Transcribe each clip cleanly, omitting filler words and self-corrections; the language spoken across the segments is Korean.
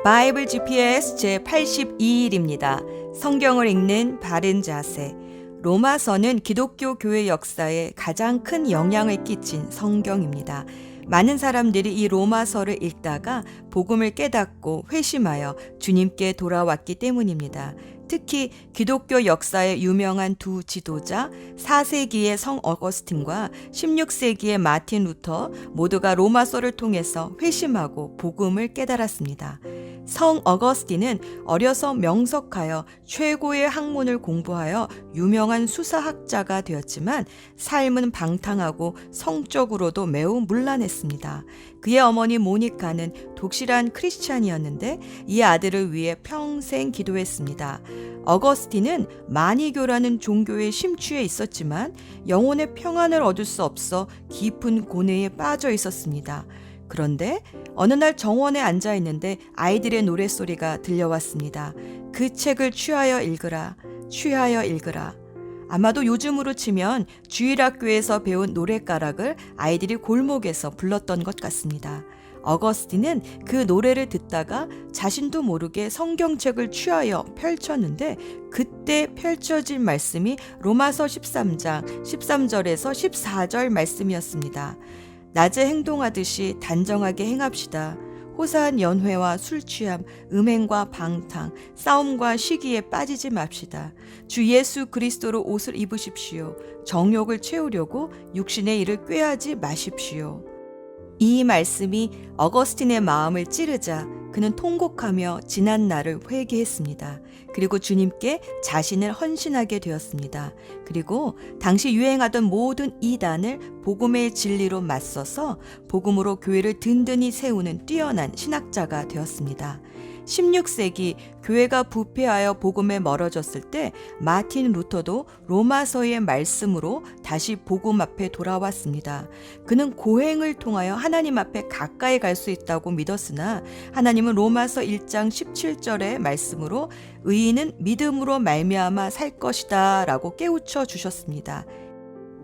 바이블 GPS 제82일입니다. 성경을 읽는 바른 자세. 로마서는 기독교 교회 역사에 가장 큰 영향을 끼친 성경입니다. 많은 사람들이 이 로마서를 읽다가 복음을 깨닫고 회심하여 주님께 돌아왔기 때문입니다. 특히 기독교 역사의 유명한 두 지도자 4세기의 성 어거스틴과 16세기의 마틴 루터 모두가 로마서를 통해서 회심하고 복음을 깨달았습니다. 성 어거스틴은 어려서 명석하여 최고의 학문을 공부하여 유명한 수사학자가 되었지만 삶은 방탕하고 성적으로도 매우 문란했습니다. 그의 어머니 모니카는 독실한 크리스찬이었는데 이 아들을 위해 평생 기도했습니다. 어거스틴은 마니교라는 종교에 심취해 있었지만 영혼의 평안을 얻을 수 없어 깊은 고뇌에 빠져 있었습니다. 그런데 어느 날 정원에 앉아 있는데 아이들의 노랫소리가 들려왔습니다. 그 책을 취하여 읽으라, 취하여 읽으라. 아마도 요즘으로 치면 주일학교에서 배운 노랫가락을 아이들이 골목에서 불렀던 것 같습니다. 어거스틴은 그 노래를 듣다가 자신도 모르게 성경책을 취하여 펼쳤는데 그때 펼쳐진 말씀이 로마서 13장 13절에서 14절 말씀이었습니다. 낮에 행동하듯이 단정하게 행합시다. 호사한 연회와 술 취함, 음행과 방탕, 싸움과 시기에 빠지지 맙시다. 주 예수 그리스도로 옷을 입으십시오. 정욕을 채우려고 육신의 일을 꾀하지 마십시오. 이 말씀이 어거스틴의 마음을 찌르자 그는 통곡하며 지난 날을 회개했습니다. 그리고 주님께 자신을 헌신하게 되었습니다. 그리고 당시 유행하던 모든 이단을 복음의 진리로 맞서서 복음으로 교회를 든든히 세우는 뛰어난 신학자가 되었습니다. 16세기 교회가 부패하여 복음에 멀어졌을 때 마틴 루터도 로마서의 말씀으로 다시 복음 앞에 돌아왔습니다. 그는 고행을 통하여 하나님 앞에 가까이 갈 수 있다고 믿었으나 하나님은 로마서 1장 17절의 말씀으로 의인은 믿음으로 말미암아 살 것이다 라고 깨우쳐 주셨습니다.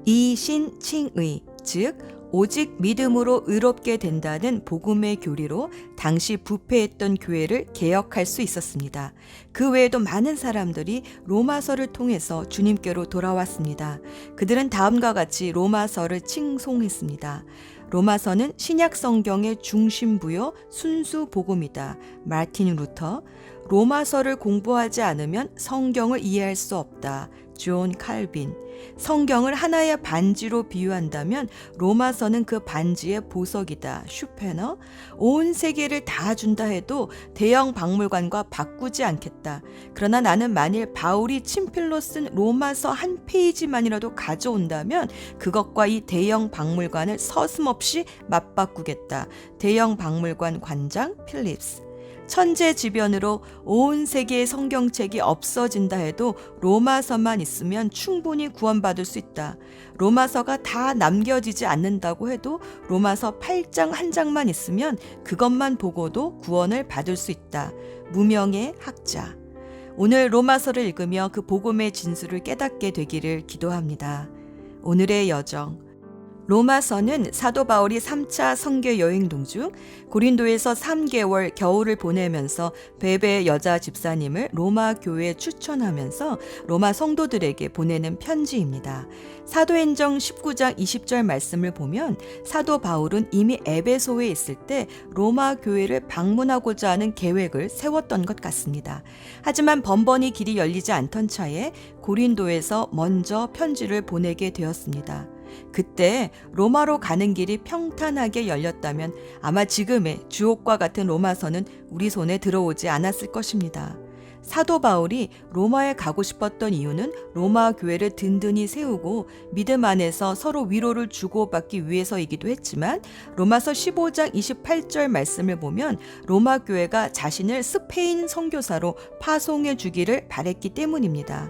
이신칭의, 즉 오직 믿음으로 의롭게 된다는 복음의 교리로 당시 부패했던 교회를 개혁할 수 있었습니다. 그 외에도 많은 사람들이 로마서를 통해서 주님께로 돌아왔습니다. 그들은 다음과 같이 로마서를 칭송했습니다. 로마서는 신약 성경의 중심부요 순수 복음이다. 마틴 루터. 로마서를 공부하지 않으면 성경을 이해할 수 없다. 존 칼빈. 성경을 하나의 반지로 비유한다면 로마서는 그 반지의 보석이다. 슈페너. 온 세계를 다 준다 해도 대형 박물관과 바꾸지 않겠다. 그러나 나는 만일 바울이 친필로 쓴 로마서 한 페이지만이라도 가져온다면 그것과 이 대형 박물관을 서슴없이 맞바꾸겠다. 대형 박물관 관장 필립스. 천재지변으로 온 세계의 성경책이 없어진다 해도 로마서만 있으면 충분히 구원받을 수 있다. 로마서가 다 남겨지지 않는다고 해도 로마서 8장 한 장만 있으면 그것만 보고도 구원을 받을 수 있다. 무명의 학자. 오늘 로마서를 읽으며 그 복음의 진수를 깨닫게 되기를 기도합니다. 오늘의 여정. 로마서는 사도 바울이 3차 선교 여행 도중 고린도에서 3개월 겨울을 보내면서 베베 여자 집사님을 로마 교회에 추천하면서 로마 성도들에게 보내는 편지입니다. 사도행정 19장 20절 말씀을 보면 사도 바울은 이미 에베소에 있을 때 로마 교회를 방문하고자 하는 계획을 세웠던 것 같습니다. 하지만 번번이 길이 열리지 않던 차에 고린도에서 먼저 편지를 보내게 되었습니다. 그때 로마로 가는 길이 평탄하게 열렸다면 아마 지금의 주옥과 같은 로마서는 우리 손에 들어오지 않았을 것입니다. 사도 바울이 로마에 가고 싶었던 이유는 로마 교회를 든든히 세우고 믿음 안에서 서로 위로를 주고받기 위해서이기도 했지만 로마서 15장 28절 말씀을 보면 로마 교회가 자신을 스페인 선교사로 파송해 주기를 바랬기 때문입니다.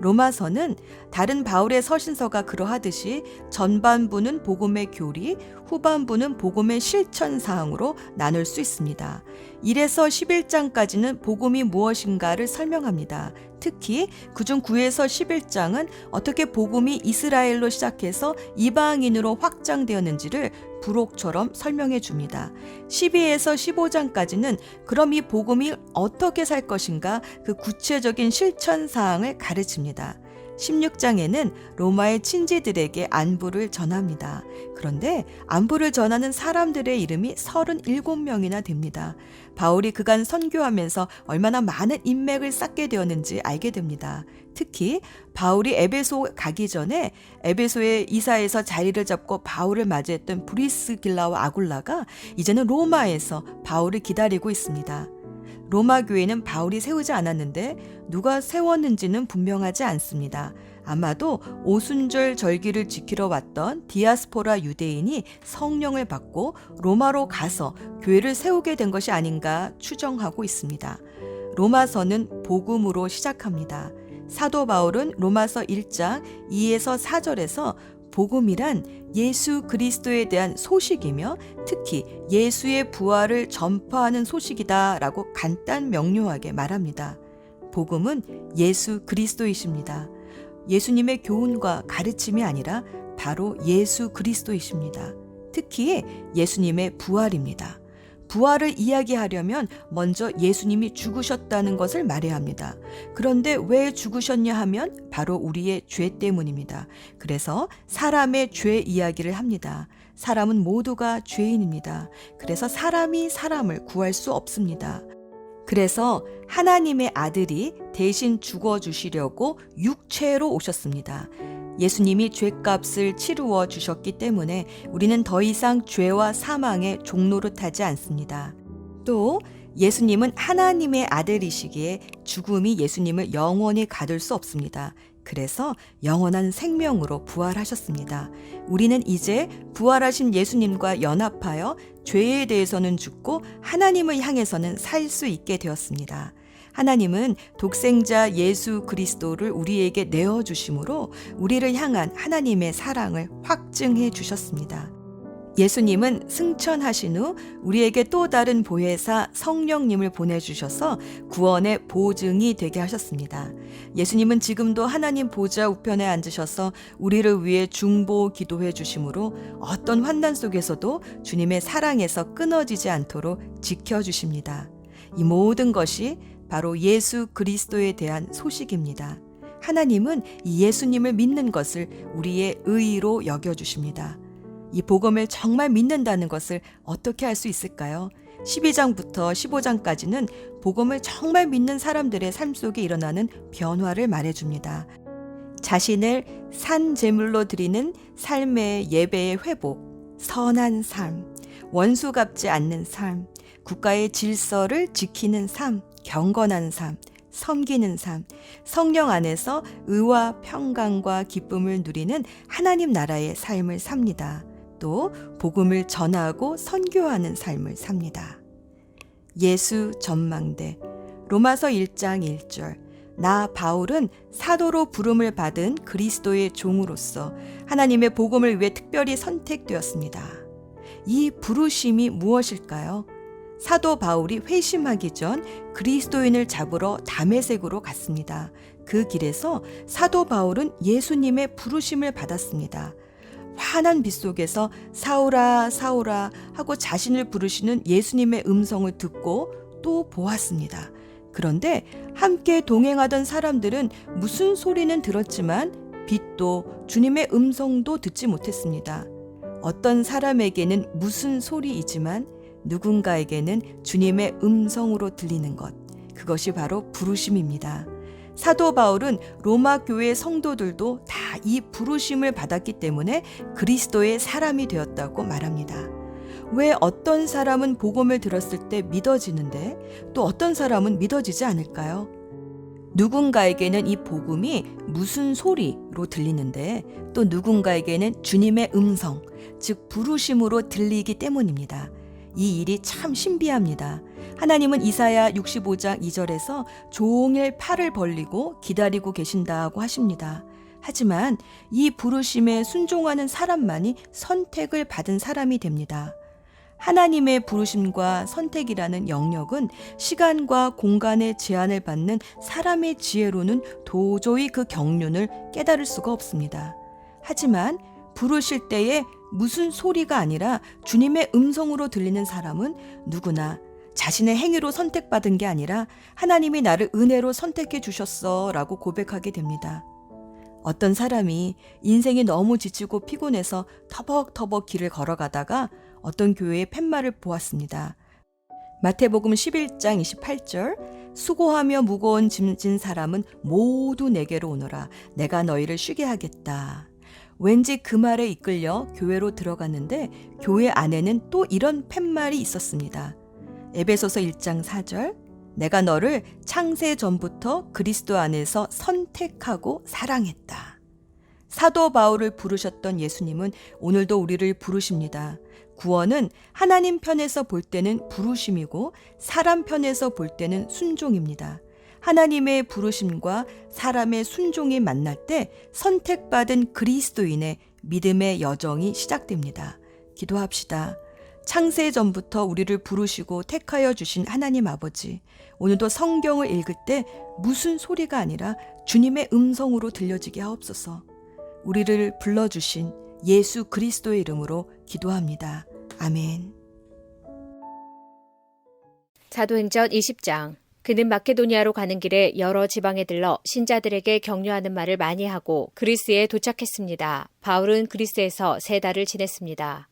로마서는 다른 바울의 서신서가 그러하듯이 전반부는 복음의 교리, 후반부는 복음의 실천 사항으로 나눌 수 있습니다. 1에서 11장까지는 복음이 무엇인가를 설명합니다. 특히 그중 9에서 11장은 어떻게 복음이 이스라엘로 시작해서 이방인으로 확장되었는지를 부록처럼 설명해 줍니다. 12에서 15장까지는 그럼 이 복음이 어떻게 살 것인가 그 구체적인 실천 사항을 가르칩니다. 16장에는 로마의 친지들에게 안부를 전합니다. 그런데 안부를 전하는 사람들의 이름이 37명이나 됩니다. 바울이 그간 선교하면서 얼마나 많은 인맥을 쌓게 되었는지 알게 됩니다. 특히 바울이 에베소 가기 전에 에베소의 이사에서 자리를 잡고 바울을 맞이했던 브리스길라와 아굴라가 이제는 로마에서 바울을 기다리고 있습니다. 로마 교회는 바울이 세우지 않았는데 누가 세웠는지는 분명하지 않습니다. 아마도 오순절 절기를 지키러 왔던 디아스포라 유대인이 성령을 받고 로마로 가서 교회를 세우게 된 것이 아닌가 추정하고 있습니다. 로마서는 복음으로 시작합니다. 사도 바울은 로마서 1장 2에서 4절에서 복음이란 예수 그리스도에 대한 소식이며 특히 예수의 부활을 전파하는 소식이다 라고 간단 명료하게 말합니다. 복음은 예수 그리스도이십니다. 예수님의 교훈과 가르침이 아니라 바로 예수 그리스도이십니다. 특히 예수님의 부활입니다. 부활을 이야기하려면 먼저 예수님이 죽으셨다는 것을 말해야 합니다. 그런데 왜 죽으셨냐 하면 바로 우리의 죄 때문입니다. 그래서 사람의 죄 이야기를 합니다. 사람은 모두가 죄인입니다. 그래서 사람이 사람을 구할 수 없습니다. 그래서 하나님의 아들이 대신 죽어주시려고 육체로 오셨습니다. 예수님이 죄값을 치루어 주셨기 때문에 우리는 더 이상 죄와 사망의 종노릇하지 않습니다. 또 예수님은 하나님의 아들이시기에 죽음이 예수님을 영원히 가둘 수 없습니다. 그래서 영원한 생명으로 부활하셨습니다. 우리는 이제 부활하신 예수님과 연합하여 죄에 대해서는 죽고 하나님을 향해서는 살 수 있게 되었습니다. 하나님은 독생자 예수 그리스도를 우리에게 내어주심으로 우리를 향한 하나님의 사랑을 확증해 주셨습니다. 예수님은 승천하신 후 우리에게 또 다른 보혜사 성령님을 보내주셔서 구원의 보증이 되게 하셨습니다. 예수님은 지금도 하나님 보좌 우편에 앉으셔서 우리를 위해 중보 기도해 주심으로 어떤 환난 속에서도 주님의 사랑에서 끊어지지 않도록 지켜주십니다. 이 모든 것이 바로 예수 그리스도에 대한 소식입니다. 하나님은 이 예수님을 믿는 것을 우리의 의의로 여겨주십니다. 이 복음을 정말 믿는다는 것을 어떻게 알 수 있을까요? 12장부터 15장까지는 복음을 정말 믿는 사람들의 삶 속에 일어나는 변화를 말해줍니다. 자신을 산 제물로 드리는 삶의 예배의 회복, 선한 삶, 원수 갚지 않는 삶, 국가의 질서를 지키는 삶, 경건한 삶, 섬기는 삶, 성령 안에서 의와 평강과 기쁨을 누리는 하나님 나라의 삶을 삽니다. 또 복음을 전하고 선교하는 삶을 삽니다. 예수 전망대 로마서 1장 1절 나 바울은 사도로 부름을 받은 그리스도의 종으로서 하나님의 복음을 위해 특별히 선택되었습니다. 이 부르심이 무엇일까요? 사도 바울이 회심하기 전 그리스도인을 잡으러 다메섹으로 갔습니다. 그 길에서 사도 바울은 예수님의 부르심을 받았습니다. 환한 빛 속에서 사울아 사울아 하고 자신을 부르시는 예수님의 음성을 듣고 또 보았습니다. 그런데 함께 동행하던 사람들은 무슨 소리는 들었지만 빛도 주님의 음성도 듣지 못했습니다. 어떤 사람에게는 무슨 소리이지만 누군가에게는 주님의 음성으로 들리는 것, 그것이 바로 부르심입니다. 사도 바울은 로마 교회 성도들도 다 이 부르심을 받았기 때문에 그리스도의 사람이 되었다고 말합니다. 왜 어떤 사람은 복음을 들었을 때 믿어지는데 또 어떤 사람은 믿어지지 않을까요? 누군가에게는 이 복음이 무슨 소리로 들리는데 또 누군가에게는 주님의 음성, 즉 부르심으로 들리기 때문입니다. 이 일이 참 신비합니다. 하나님은 이사야 65장 2절에서 종일 팔을 벌리고 기다리고 계신다고 하십니다. 하지만 이 부르심에 순종하는 사람만이 선택을 받은 사람이 됩니다. 하나님의 부르심과 선택이라는 영역은 시간과 공간의 제한을 받는 사람의 지혜로는 도저히 그 경륜을 깨달을 수가 없습니다. 하지만 부르실 때에 무슨 소리가 아니라 주님의 음성으로 들리는 사람은 누구나 자신의 행위로 선택받은 게 아니라 하나님이 나를 은혜로 선택해 주셨어 라고 고백하게 됩니다. 어떤 사람이 인생이 너무 지치고 피곤해서 터벅터벅 길을 걸어가다가 어떤 교회의 팻말을 보았습니다. 마태복음 11장 28절, 수고하며 무거운 짐 진 사람은 모두 내게로 오너라. 내가 너희를 쉬게 하겠다. 왠지 그 말에 이끌려 교회로 들어갔는데 교회 안에는 또 이런 팻말이 있었습니다. 에베소서 1장 4절, 내가 너를 창세 전부터 그리스도 안에서 선택하고 사랑했다. 사도 바울을 부르셨던 예수님은 오늘도 우리를 부르십니다. 구원은 하나님 편에서 볼 때는 부르심이고 사람 편에서 볼 때는 순종입니다. 하나님의 부르심과 사람의 순종이 만날 때 선택받은 그리스도인의 믿음의 여정이 시작됩니다. 기도합시다. 창세 전부터 우리를 부르시고 택하여 주신 하나님 아버지, 오늘도 성경을 읽을 때 무슨 소리가 아니라 주님의 음성으로 들려지게 하옵소서. 우리를 불러주신 예수 그리스도의 이름으로 기도합니다. 아멘. 사도행전 20장. 그는 마케도니아로 가는 길에 여러 지방에 들러 신자들에게 격려하는 말을 많이 하고 그리스에 도착했습니다. 바울은 그리스에서 3달을 지냈습니다.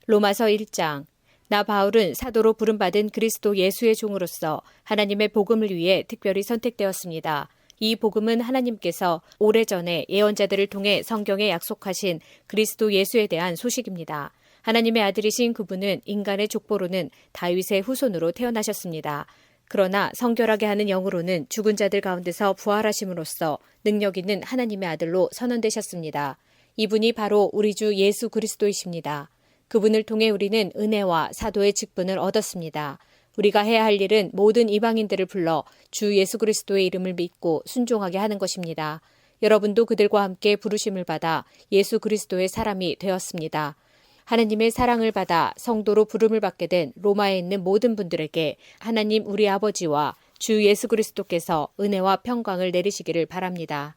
로마서 1장. 나 바울은 사도로 부름받은 그리스도 예수의 종으로서 하나님의 복음을 위해 특별히 선택되었습니다. 이 복음은 하나님께서 오래전에 예언자들을 통해 성경에 약속하신 그리스도 예수에 대한 소식입니다. 하나님의 아들이신 그분은 인간의 족보로는 다윗의 후손으로 태어나셨습니다. 그러나 성결하게 하는 영으로는 죽은 자들 가운데서 부활하심으로써 능력 있는 하나님의 아들로 선언되셨습니다. 이분이 바로 우리 주 예수 그리스도이십니다. 그분을 통해 우리는 은혜와 사도의 직분을 얻었습니다. 우리가 해야 할 일은 모든 이방인들을 불러 주 예수 그리스도의 이름을 믿고 순종하게 하는 것입니다. 여러분도 그들과 함께 부르심을 받아 예수 그리스도의 사람이 되었습니다. 하나님의 사랑을 받아 성도로 부름을 받게 된 로마에 있는 모든 분들에게 하나님 우리 아버지와 주 예수 그리스도께서 은혜와 평강을 내리시기를 바랍니다.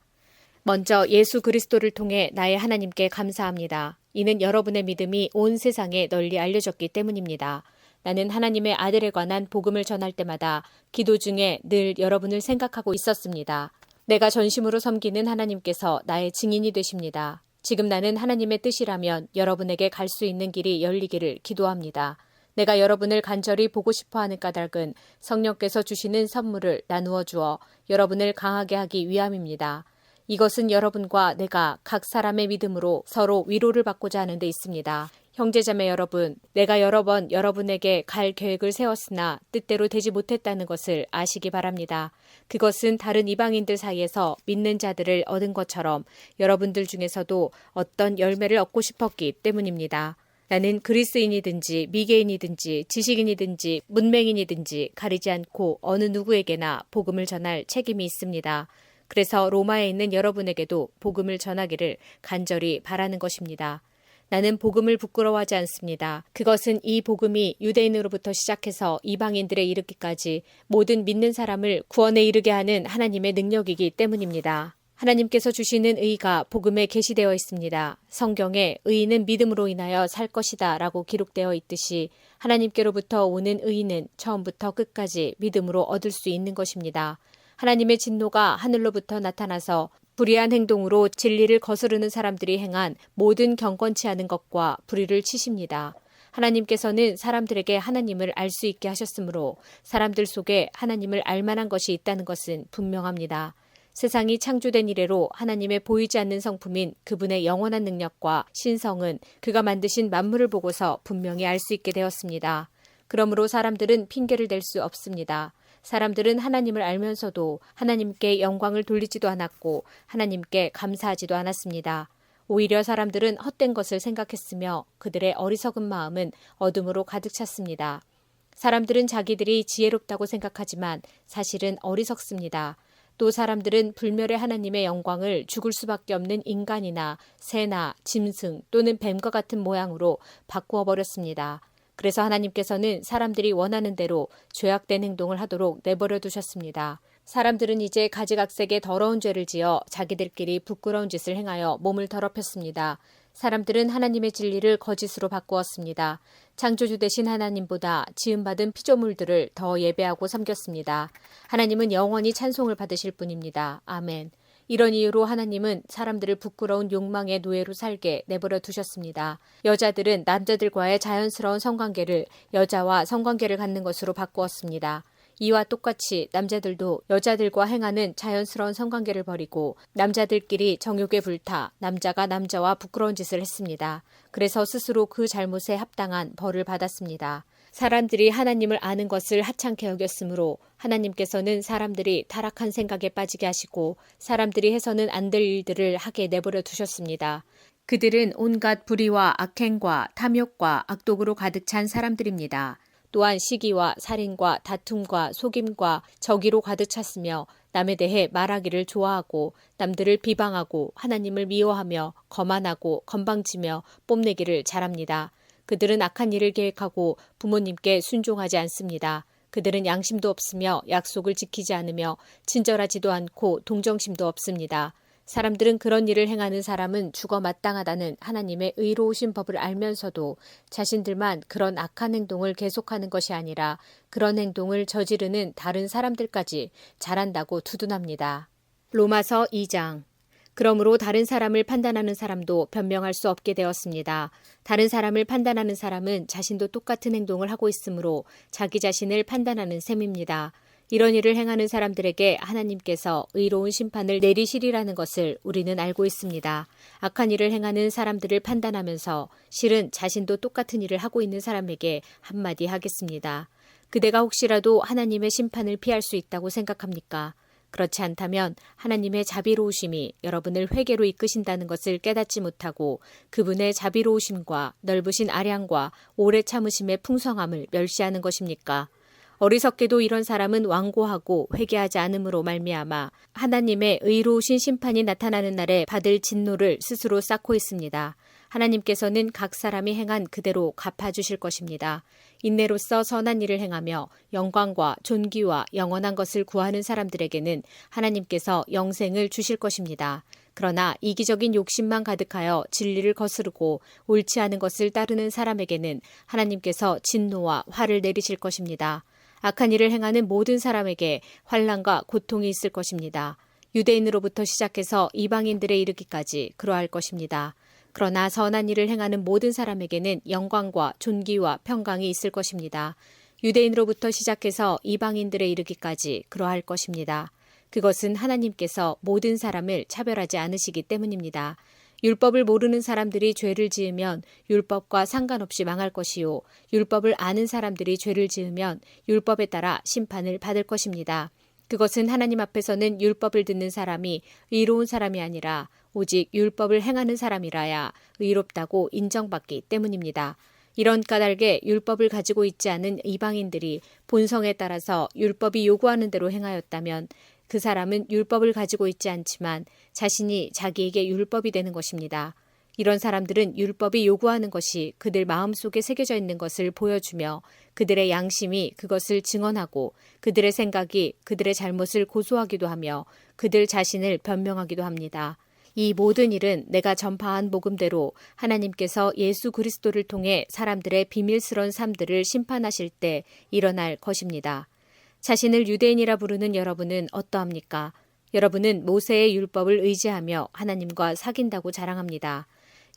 먼저 예수 그리스도를 통해 나의 하나님께 감사합니다. 이는 여러분의 믿음이 온 세상에 널리 알려졌기 때문입니다. 나는 하나님의 아들에 관한 복음을 전할 때마다 기도 중에 늘 여러분을 생각하고 있었습니다. 내가 전심으로 섬기는 하나님께서 나의 증인이 되십니다. 지금 나는 하나님의 뜻이라면 여러분에게 갈 수 있는 길이 열리기를 기도합니다. 내가 여러분을 간절히 보고 싶어하는 까닭은 성령께서 주시는 선물을 나누어 주어 여러분을 강하게 하기 위함입니다. 이것은 여러분과 내가 각 사람의 믿음으로 서로 위로를 받고자 하는 데 있습니다. 형제자매 여러분, 내가 여러 번 여러분에게 갈 계획을 세웠으나 뜻대로 되지 못했다는 것을 아시기 바랍니다. 그것은 다른 이방인들 사이에서 믿는 자들을 얻은 것처럼 여러분들 중에서도 어떤 열매를 얻고 싶었기 때문입니다. 나는 그리스인이든지 미개인이든지 지식인이든지 문맹인이든지 가리지 않고 어느 누구에게나 복음을 전할 책임이 있습니다. 그래서 로마에 있는 여러분에게도 복음을 전하기를 간절히 바라는 것입니다. 나는 복음을 부끄러워하지 않습니다. 그것은 이 복음이 유대인으로부터 시작해서 이방인들에 이르기까지 모든 믿는 사람을 구원에 이르게 하는 하나님의 능력이기 때문입니다. 하나님께서 주시는 의가 복음에 게시되어 있습니다. 성경에 의인은 믿음으로 인하여 살 것이다 라고 기록되어 있듯이 하나님께로부터 오는 의는 처음부터 끝까지 믿음으로 얻을 수 있는 것입니다. 하나님의 진노가 하늘로부터 나타나서 불의한 행동으로 진리를 거스르는 사람들이 행한 모든 경건치 않은 것과 불의를 치십니다. 하나님께서는 사람들에게 하나님을 알 수 있게 하셨으므로 사람들 속에 하나님을 알 만한 것이 있다는 것은 분명합니다. 세상이 창조된 이래로 하나님의 보이지 않는 성품인 그분의 영원한 능력과 신성은 그가 만드신 만물을 보고서 분명히 알 수 있게 되었습니다. 그러므로 사람들은 핑계를 댈 수 없습니다. 사람들은 하나님을 알면서도 하나님께 영광을 돌리지도 않았고 하나님께 감사하지도 않았습니다. 오히려 사람들은 헛된 것을 생각했으며 그들의 어리석은 마음은 어둠으로 가득 찼습니다. 사람들은 자기들이 지혜롭다고 생각하지만 사실은 어리석습니다. 또 사람들은 불멸의 하나님의 영광을 죽을 수밖에 없는 인간이나 새나 짐승 또는 뱀과 같은 모양으로 바꾸어 버렸습니다. 그래서 하나님께서는 사람들이 원하는 대로 죄악된 행동을 하도록 내버려 두셨습니다. 사람들은 이제 가지각색의 더러운 죄를 지어 자기들끼리 부끄러운 짓을 행하여 몸을 더럽혔습니다. 사람들은 하나님의 진리를 거짓으로 바꾸었습니다. 창조주 되신 하나님보다 지음받은 피조물들을 더 예배하고 섬겼습니다. 하나님은 영원히 찬송을 받으실 분입니다. 아멘. 이런 이유로 하나님은 사람들을 부끄러운 욕망의 노예로 살게 내버려 두셨습니다. 여자들은 남자들과의 자연스러운 성관계를 여자와 성관계를 갖는 것으로 바꾸었습니다. 이와 똑같이 남자들도 여자들과 행하는 자연스러운 성관계를 버리고 남자들끼리 정욕에 불타 남자가 남자와 부끄러운 짓을 했습니다. 그래서 스스로 그 잘못에 합당한 벌을 받았습니다. 사람들이 하나님을 아는 것을 하찮게 여겼으므로 하나님께서는 사람들이 타락한 생각에 빠지게 하시고 사람들이 해서는 안 될 일들을 하게 내버려 두셨습니다. 그들은 온갖 불의와 악행과 탐욕과 악독으로 가득 찬 사람들입니다. 또한 시기와 살인과 다툼과 속임과 정의로 가득 찼으며 남에 대해 말하기를 좋아하고 남들을 비방하고 하나님을 미워하며 거만하고 건방지며 뽐내기를 잘합니다. 그들은 악한 일을 계획하고 부모님께 순종하지 않습니다. 그들은 양심도 없으며 약속을 지키지 않으며 친절하지도 않고 동정심도 없습니다. 사람들은 그런 일을 행하는 사람은 죽어 마땅하다는 하나님의 의로우신 법을 알면서도 자신들만 그런 악한 행동을 계속하는 것이 아니라 그런 행동을 저지르는 다른 사람들까지 잘한다고 두둔합니다. 로마서 2장. 그러므로 다른 사람을 판단하는 사람도 변명할 수 없게 되었습니다. 다른 사람을 판단하는 사람은 자신도 똑같은 행동을 하고 있으므로 자기 자신을 판단하는 셈입니다. 이런 일을 행하는 사람들에게 하나님께서 의로운 심판을 내리시리라는 것을 우리는 알고 있습니다. 악한 일을 행하는 사람들을 판단하면서 실은 자신도 똑같은 일을 하고 있는 사람에게 한마디 하겠습니다. 그대가 혹시라도 하나님의 심판을 피할 수 있다고 생각합니까? 그렇지 않다면 하나님의 자비로우심이 여러분을 회개로 이끄신다는 것을 깨닫지 못하고 그분의 자비로우심과 넓으신 아량과 오래 참으심의 풍성함을 멸시하는 것입니까? 어리석게도 이런 사람은 완고하고 회개하지 않음으로 말미암아 하나님의 의로우신 심판이 나타나는 날에 받을 진노를 스스로 쌓고 있습니다. 하나님께서는 각 사람이 행한 그대로 갚아주실 것입니다. 인내로써 선한 일을 행하며 영광과 존귀와 영원한 것을 구하는 사람들에게는 하나님께서 영생을 주실 것입니다. 그러나 이기적인 욕심만 가득하여 진리를 거스르고 옳지 않은 것을 따르는 사람에게는 하나님께서 진노와 화를 내리실 것입니다. 악한 일을 행하는 모든 사람에게 환난과 고통이 있을 것입니다. 유대인으로부터 시작해서 이방인들에 이르기까지 그러할 것입니다. 그러나 선한 일을 행하는 모든 사람에게는 영광과 존귀와 평강이 있을 것입니다. 유대인으로부터 시작해서 이방인들에 이르기까지 그러할 것입니다. 그것은 하나님께서 모든 사람을 차별하지 않으시기 때문입니다. 율법을 모르는 사람들이 죄를 지으면 율법과 상관없이 망할 것이요. 율법을 아는 사람들이 죄를 지으면 율법에 따라 심판을 받을 것입니다. 그것은 하나님 앞에서는 율법을 듣는 사람이 의로운 사람이 아니라 오직 율법을 행하는 사람이라야 의롭다고 인정받기 때문입니다. 이런 까닭에 율법을 가지고 있지 않은 이방인들이 본성에 따라서 율법이 요구하는 대로 행하였다면 그 사람은 율법을 가지고 있지 않지만 자신이 자기에게 율법이 되는 것입니다. 이런 사람들은 율법이 요구하는 것이 그들 마음속에 새겨져 있는 것을 보여주며 그들의 양심이 그것을 증언하고 그들의 생각이 그들의 잘못을 고소하기도 하며 그들 자신을 변명하기도 합니다. 이 모든 일은 내가 전파한 복음대로 하나님께서 예수 그리스도를 통해 사람들의 비밀스러운 삶들을 심판하실 때 일어날 것입니다. 자신을 유대인이라 부르는 여러분은 어떠합니까? 여러분은 모세의 율법을 의지하며 하나님과 사귄다고 자랑합니다.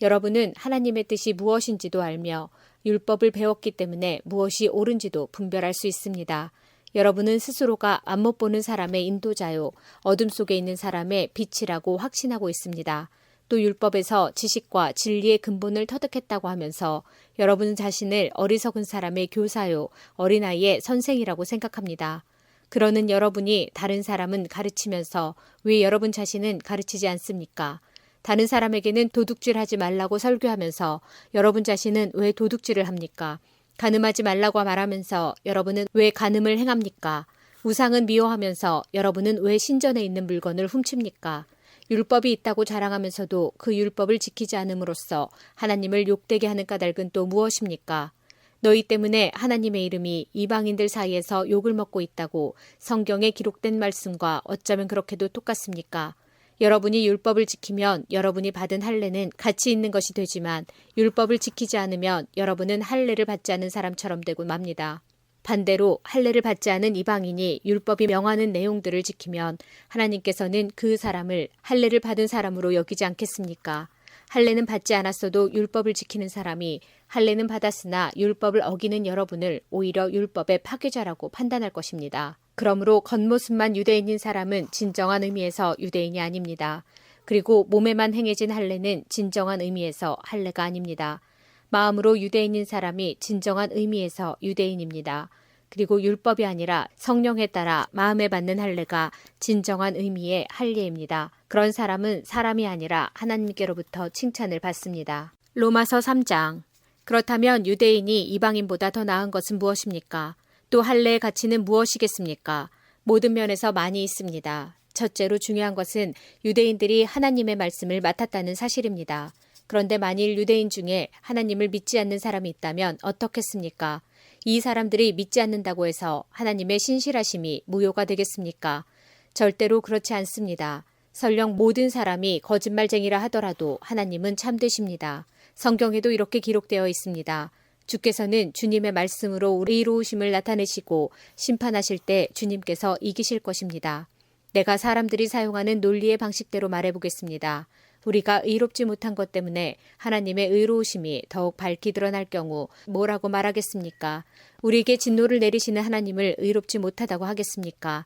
여러분은 하나님의 뜻이 무엇인지도 알며 율법을 배웠기 때문에 무엇이 옳은지도 분별할 수 있습니다. 여러분은 스스로가 안못 보는 사람의 인도자요, 어둠 속에 있는 사람의 빛이라고 확신하고 있습니다. 또 율법에서 지식과 진리의 근본을 터득했다고 하면서 여러분 자신을 어리석은 사람의 교사요, 어린아이의 선생이라고 생각합니다. 그러는 여러분이 다른 사람은 가르치면서 왜 여러분 자신은 가르치지 않습니까? 다른 사람에게는 도둑질하지 말라고 설교하면서 여러분 자신은 왜 도둑질을 합니까? 간음하지 말라고 말하면서 여러분은 왜 간음을 행합니까? 우상은 미워하면서 여러분은 왜 신전에 있는 물건을 훔칩니까? 율법이 있다고 자랑하면서도 그 율법을 지키지 않음으로써 하나님을 욕되게 하는 까닭은 또 무엇입니까? 너희 때문에 하나님의 이름이 이방인들 사이에서 욕을 먹고 있다고 성경에 기록된 말씀과 어쩌면 그렇게도 똑같습니까? 여러분이 율법을 지키면 여러분이 받은 할례는 가치 있는 것이 되지만 율법을 지키지 않으면 여러분은 할례를 받지 않은 사람처럼 되고 맙니다. 반대로 할례를 받지 않은 이방인이 율법이 명하는 내용들을 지키면 하나님께서는 그 사람을 할례를 받은 사람으로 여기지 않겠습니까? 할례는 받지 않았어도 율법을 지키는 사람이 할례는 받았으나 율법을 어기는 여러분을 오히려 율법의 파괴자라고 판단할 것입니다. 그러므로 겉모습만 유대인인 사람은 진정한 의미에서 유대인이 아닙니다. 그리고 몸에만 행해진 할례는 진정한 의미에서 할례가 아닙니다. 마음으로 유대인인 사람이 진정한 의미에서 유대인입니다. 그리고 율법이 아니라 성령에 따라 마음에 받는 할례가 진정한 의미의 할례입니다. 그런 사람은 사람이 아니라 하나님께로부터 칭찬을 받습니다. 로마서 3장. 그렇다면 유대인이 이방인보다 더 나은 것은 무엇입니까? 또 할례의 가치는 무엇이겠습니까? 모든 면에서 많이 있습니다. 첫째로 중요한 것은 유대인들이 하나님의 말씀을 맡았다는 사실입니다. 그런데 만일 유대인 중에 하나님을 믿지 않는 사람이 있다면 어떻겠습니까? 이 사람들이 믿지 않는다고 해서 하나님의 신실하심이 무효가 되겠습니까? 절대로 그렇지 않습니다. 설령 모든 사람이 거짓말쟁이라 하더라도 하나님은 참되십니다. 성경에도 이렇게 기록되어 있습니다. 주께서는 주님의 말씀으로 의로우심을 나타내시고 심판하실 때 주님께서 이기실 것입니다. 내가 사람들이 사용하는 논리의 방식대로 말해보겠습니다. 우리가 의롭지 못한 것 때문에 하나님의 의로우심이 더욱 밝히 드러날 경우 뭐라고 말하겠습니까? 우리에게 진노를 내리시는 하나님을 의롭지 못하다고 하겠습니까?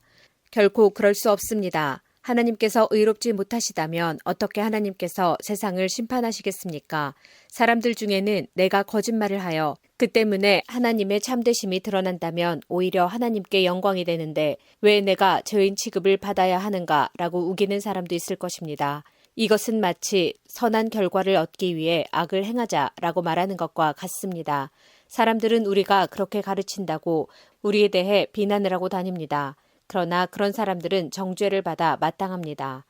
결코 그럴 수 없습니다. 하나님께서 의롭지 못하시다면 어떻게 하나님께서 세상을 심판하시겠습니까? 사람들 중에는 내가 거짓말을 하여 그 때문에 하나님의 참되심이 드러난다면 오히려 하나님께 영광이 되는데 왜 내가 죄인 취급을 받아야 하는가라고 우기는 사람도 있을 것입니다. 이것은 마치 선한 결과를 얻기 위해 악을 행하자라고 말하는 것과 같습니다. 사람들은 우리가 그렇게 가르친다고 우리에 대해 비난을 하고 다닙니다. 그러나 그런 사람들은 정죄를 받아 마땅합니다.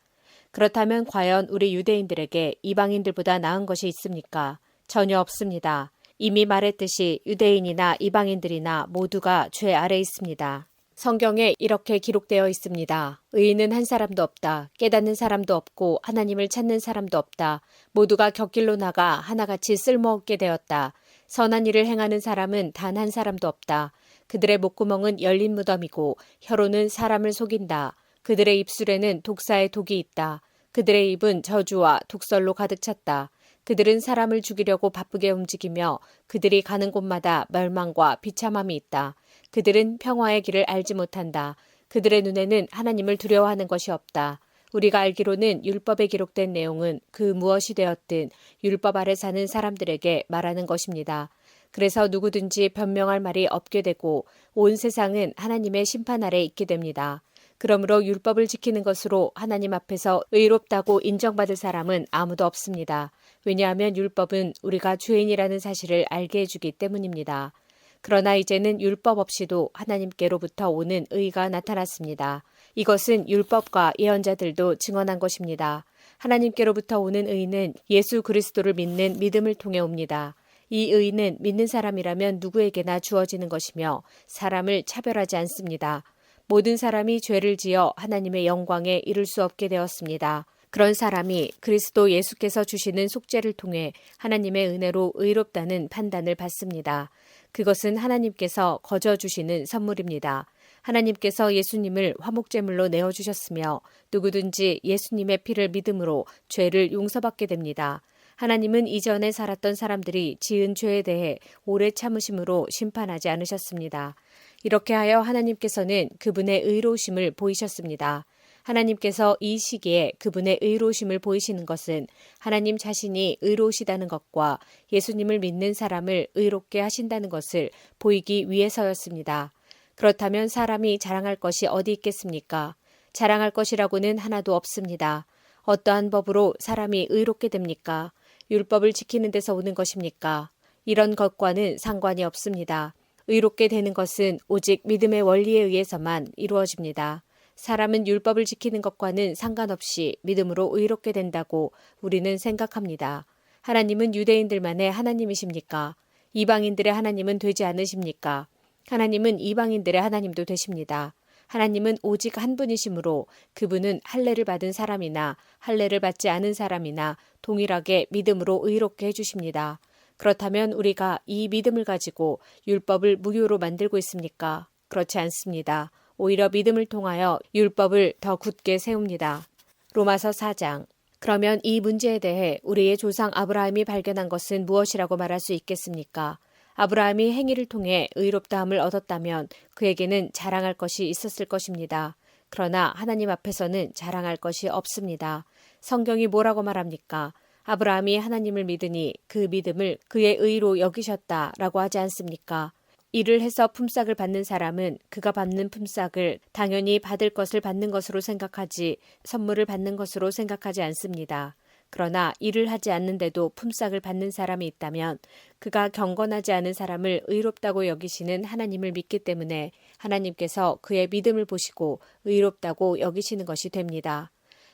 그렇다면 과연 우리 유대인들에게 이방인들보다 나은 것이 있습니까? 전혀 없습니다. 이미 말했듯이 유대인이나 이방인들이나 모두가 죄 아래 있습니다. 성경에 이렇게 기록되어 있습니다. 의인은 한 사람도 없다. 깨닫는 사람도 없고 하나님을 찾는 사람도 없다. 모두가 곁길로 나가 하나같이 쓸모없게 되었다. 선한 일을 행하는 사람은 단 한 사람도 없다. 그들의 목구멍은 열린 무덤이고 혀로는 사람을 속인다. 그들의 입술에는 독사의 독이 있다. 그들의 입은 저주와 독설로 가득 찼다. 그들은 사람을 죽이려고 바쁘게 움직이며 그들이 가는 곳마다 멸망과 비참함이 있다. 그들은 평화의 길을 알지 못한다. 그들의 눈에는 하나님을 두려워하는 것이 없다. 우리가 알기로는 율법에 기록된 내용은 그 무엇이 되었든 율법 아래 사는 사람들에게 말하는 것입니다. 그래서 누구든지 변명할 말이 없게 되고 온 세상은 하나님의 심판 아래 있게 됩니다. 그러므로 율법을 지키는 것으로 하나님 앞에서 의롭다고 인정받을 사람은 아무도 없습니다. 왜냐하면 율법은 우리가 죄인이라는 사실을 알게 해주기 때문입니다. 그러나 이제는 율법 없이도 하나님께로부터 오는 의가 나타났습니다. 이것은 율법과 예언자들도 증언한 것입니다. 하나님께로부터 오는 의는 예수 그리스도를 믿는 믿음을 통해 옵니다. 이 의는 믿는 사람이라면 누구에게나 주어지는 것이며 사람을 차별하지 않습니다. 모든 사람이 죄를 지어 하나님의 영광에 이를 수 없게 되었습니다. 그런 사람이 그리스도 예수께서 주시는 속죄를 통해 하나님의 은혜로 의롭다는 판단을 받습니다. 그것은 하나님께서 거저 주시는 선물입니다. 하나님께서 예수님을 화목제물로 내어주셨으며 누구든지 예수님의 피를 믿음으로 죄를 용서받게 됩니다. 하나님은 이전에 살았던 사람들이 지은 죄에 대해 오래 참으심으로 심판하지 않으셨습니다. 이렇게 하여 하나님께서는 그분의 의로우심을 보이셨습니다. 하나님께서 이 시기에 그분의 의로우심을 보이시는 것은 하나님 자신이 의로우시다는 것과 예수님을 믿는 사람을 의롭게 하신다는 것을 보이기 위해서였습니다. 그렇다면 사람이 자랑할 것이 어디 있겠습니까? 자랑할 것이라고는 하나도 없습니다. 어떠한 법으로 사람이 의롭게 됩니까? 율법을 지키는 데서 오는 것입니까? 이런 것과는 상관이 없습니다. 의롭게 되는 것은 오직 믿음의 원리에 의해서만 이루어집니다. 사람은 율법을 지키는 것과는 상관없이 믿음으로 의롭게 된다고 우리는 생각합니다. 하나님은 유대인들만의 하나님이십니까? 이방인들의 하나님은 되지 않으십니까? 하나님은 이방인들의 하나님도 되십니다. 하나님은 오직 한 분이시므로 그분은 할례를 받은 사람이나 할례를 받지 않은 사람이나 동일하게 믿음으로 의롭게 해주십니다. 그렇다면 우리가 이 믿음을 가지고 율법을 무효로 만들고 있습니까? 그렇지 않습니다. 오히려 믿음을 통하여 율법을 더 굳게 세웁니다. 로마서 4장. 그러면 이 문제에 대해 우리의 조상 아브라함이 발견한 것은 무엇이라고 말할 수 있겠습니까? 아브라함이 행위를 통해 의롭다함을 얻었다면 그에게는 자랑할 것이 있었을 것입니다. 그러나 하나님 앞에서는 자랑할 것이 없습니다. 성경이 뭐라고 말합니까? 아브라함이 하나님을 믿으니 그 믿음을 그의 의로 여기셨다라고 하지 않습니까? 일을 해서 품삯을 받는 사람은 그가 받는 품삯을 당연히 받을 것을 받는 것으로 생각하지 선물을 받는 것으로 생각하지 않습니다. 그러나 일을 하지 않는데도 품삯을 받는 사람이 있다면 그가 경건하지 않은 사람을 의롭다고 여기시는 하나님을 믿기 때문에 하나님께서 그의 믿음을 보시고 의롭다고 여기시는 것이 됩니다.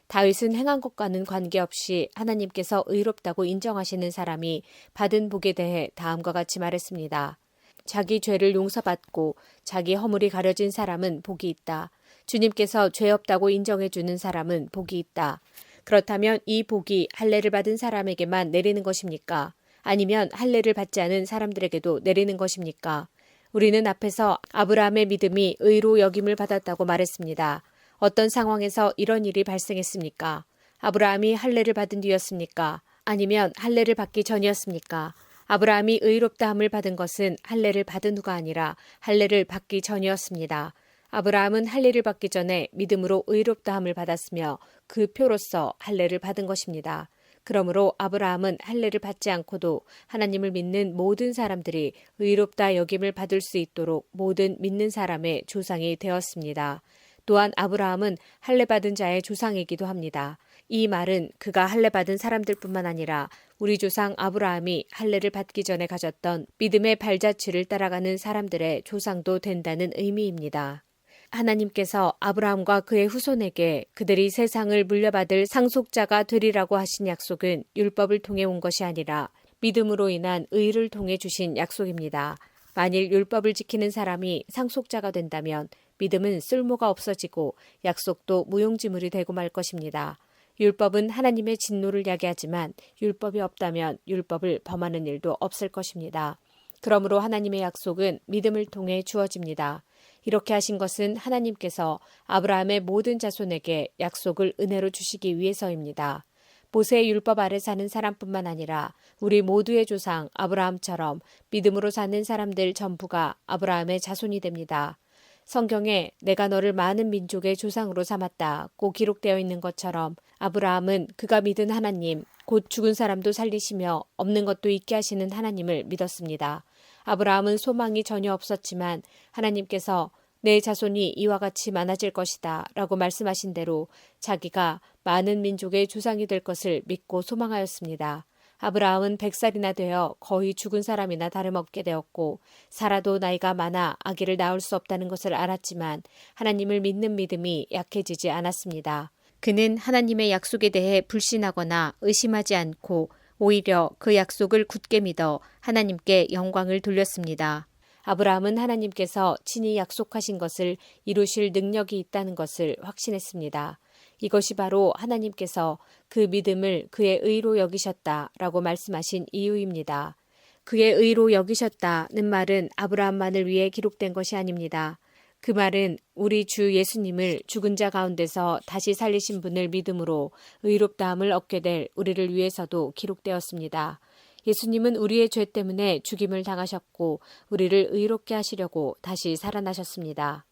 다윗은 행한 것과는 관계없이 하나님께서 의롭다고 인정하시는 사람이 받은 복에 대해 다음과 같이 말했습니다. 자기 죄를 용서받고 자기 허물이 가려진 사람은 복이 있다. 주님께서 죄 없다고 인정해 주는 사람은 복이 있다. 그렇다면 이 복이 할례를 받은 사람에게만 내리는 것입니까? 아니면 할례를 받지 않은 사람들에게도 내리는 것입니까? 우리는 앞에서 아브라함의 믿음이 의로 여김을 받았다고 말했습니다. 어떤 상황에서 이런 일이 발생했습니까? 아브라함이 할례를 받은 뒤였습니까? 아니면 할례를 받기 전이었습니까? 아브라함이 의롭다함을 받은 것은 할례를 받은 후가 아니라 할례를 받기 전이었습니다. 아브라함은 할례를 받기 전에 믿음으로 의롭다함을 받았으며 그 표로서 할례를 받은 것입니다. 그러므로 아브라함은 할례를 받지 않고도 하나님을 믿는 모든 사람들이 의롭다 여김을 받을 수 있도록 모든 믿는 사람의 조상이 되었습니다. 또한 아브라함은 할례 받은 자의 조상이기도 합니다. 이 말은 그가 할례 받은 사람들뿐만 아니라 우리 조상 아브라함이 할례를 받기 전에 가졌던 믿음의 발자취를 따라가는 사람들의 조상도 된다는 의미입니다. 하나님께서 아브라함과 그의 후손에게 그들이 세상을 물려받을 상속자가 되리라고 하신 약속은 율법을 통해 온 것이 아니라 믿음으로 인한 의를 통해 주신 약속입니다. 만일 율법을 지키는 사람이 상속자가 된다면 믿음은 쓸모가 없어지고 약속도 무용지물이 되고 말 것입니다. 율법은 하나님의 진노를 야기하지만 율법이 없다면 율법을 범하는 일도 없을 것입니다. 그러므로 하나님의 약속은 믿음을 통해 주어집니다. 이렇게 하신 것은 하나님께서 아브라함의 모든 자손에게 약속을 은혜로 주시기 위해서입니다. 모세의 율법 아래 사는 사람뿐만 아니라 우리 모두의 조상 아브라함처럼 믿음으로 사는 사람들 전부가 아브라함의 자손이 됩니다. 성경에 내가 너를 많은 민족의 조상으로 삼았다고 기록되어 있는 것처럼 아브라함은 그가 믿은 하나님, 곧 죽은 사람도 살리시며 없는 것도 있게 하시는 하나님을 믿었습니다. 아브라함은 소망이 전혀 없었지만 하나님께서 내 자손이 이와 같이 많아질 것이다 라고 말씀하신 대로 자기가 많은 민족의 조상이 될 것을 믿고 소망하였습니다. 아브라함은 100살이나 되어 거의 죽은 사람이나 다름없게 되었고 사라도 나이가 많아 아기를 낳을 수 없다는 것을 알았지만 하나님을 믿는 믿음이 약해지지 않았습니다. 그는 하나님의 약속에 대해 불신하거나 의심하지 않고 오히려 그 약속을 굳게 믿어 하나님께 영광을 돌렸습니다. 아브라함은 하나님께서 친히 약속하신 것을 이루실 능력이 있다는 것을 확신했습니다. 이것이 바로 하나님께서 그 믿음을 그의 의로 여기셨다라고 말씀하신 이유입니다. 그의 의로 여기셨다는 말은 아브라함만을 위해 기록된 것이 아닙니다. 그 말은 우리 주 예수님을 죽은 자 가운데서 다시 살리신 분을 믿음으로 의롭다함을 얻게 될 우리를 위해서도 기록되었습니다. 예수님은 우리의 죄 때문에 죽임을 당하셨고 우리를 의롭게 하시려고 다시 살아나셨습니다.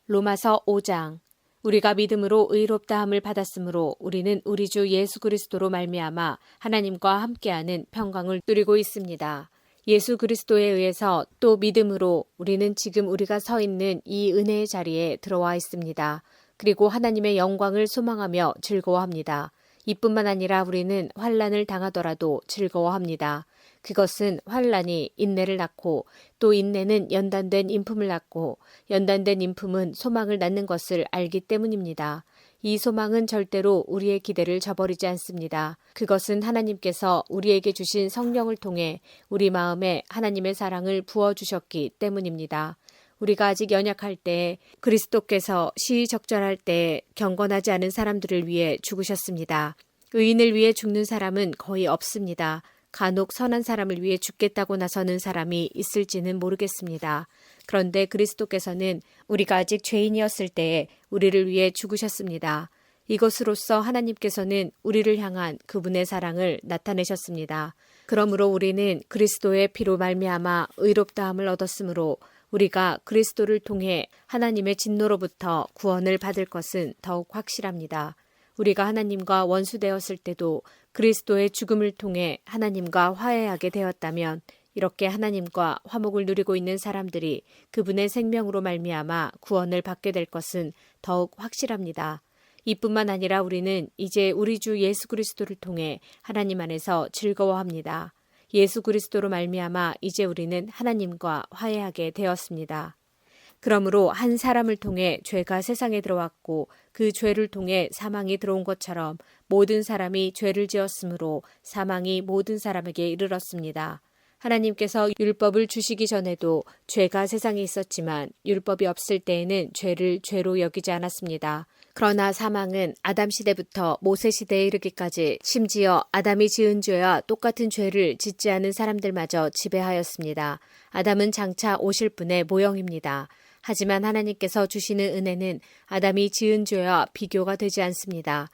로마서 5장. 우리가 믿음으로 의롭다함을 받았으므로 우리는 우리 주 예수 그리스도로 말미암아 하나님과 함께하는 평강을 누리고 있습니다. 예수 그리스도에 의해서 또 믿음으로 우리는 지금 우리가 서 있는 이 은혜의 자리에 들어와 있습니다. 그리고 하나님의 영광을 소망하며 즐거워합니다. 이뿐만 아니라 우리는 환난을 당하더라도 즐거워합니다. 그것은 환난이 인내를 낳고 또 인내는 연단된 인품을 낳고 연단된 인품은 소망을 낳는 것을 알기 때문입니다. 이 소망은 절대로 우리의 기대를 저버리지 않습니다. 그것은 하나님께서 우리에게 주신 성령을 통해 우리 마음에 하나님의 사랑을 부어주셨기 때문입니다. 우리가 아직 연약할 때 그리스도께서 시의적절할 때 경건하지 않은 사람들을 위해 죽으셨습니다. 의인을 위해 죽는 사람은 거의 없습니다. 간혹 선한 사람을 위해 죽겠다고 나서는 사람이 있을지는 모르겠습니다. 그런데 그리스도께서는 우리가 아직 죄인이었을 때에 우리를 위해 죽으셨습니다. 이것으로써 하나님께서는 우리를 향한 그분의 사랑을 나타내셨습니다. 그러므로 우리는 그리스도의 피로 말미암아 의롭다함을 얻었으므로 우리가 그리스도를 통해 하나님의 진노로부터 구원을 받을 것은 더욱 확실합니다. 우리가 하나님과 원수되었을 때도 그리스도의 죽음을 통해 하나님과 화해하게 되었다면 이렇게 하나님과 화목을 누리고 있는 사람들이 그분의 생명으로 말미암아 구원을 받게 될 것은 더욱 확실합니다. 이뿐만 아니라 우리는 이제 우리 주 예수 그리스도를 통해 하나님 안에서 즐거워합니다. 예수 그리스도로 말미암아 이제 우리는 하나님과 화해하게 되었습니다. 그러므로 한 사람을 통해 죄가 세상에 들어왔고 그 죄를 통해 사망이 들어온 것처럼 모든 사람이 죄를 지었으므로 사망이 모든 사람에게 이르렀습니다. 하나님께서 율법을 주시기 전에도 죄가 세상에 있었지만 율법이 없을 때에는 죄를 죄로 여기지 않았습니다. 그러나 사망은 아담 시대부터 모세 시대에 이르기까지 심지어 아담이 지은 죄와 똑같은 죄를 짓지 않은 사람들마저 지배하였습니다. 아담은 장차 오실 분의 모형입니다. 하지만 하나님께서 주시는 은혜는 아담이 지은 죄와 비교가 되지 않습니다.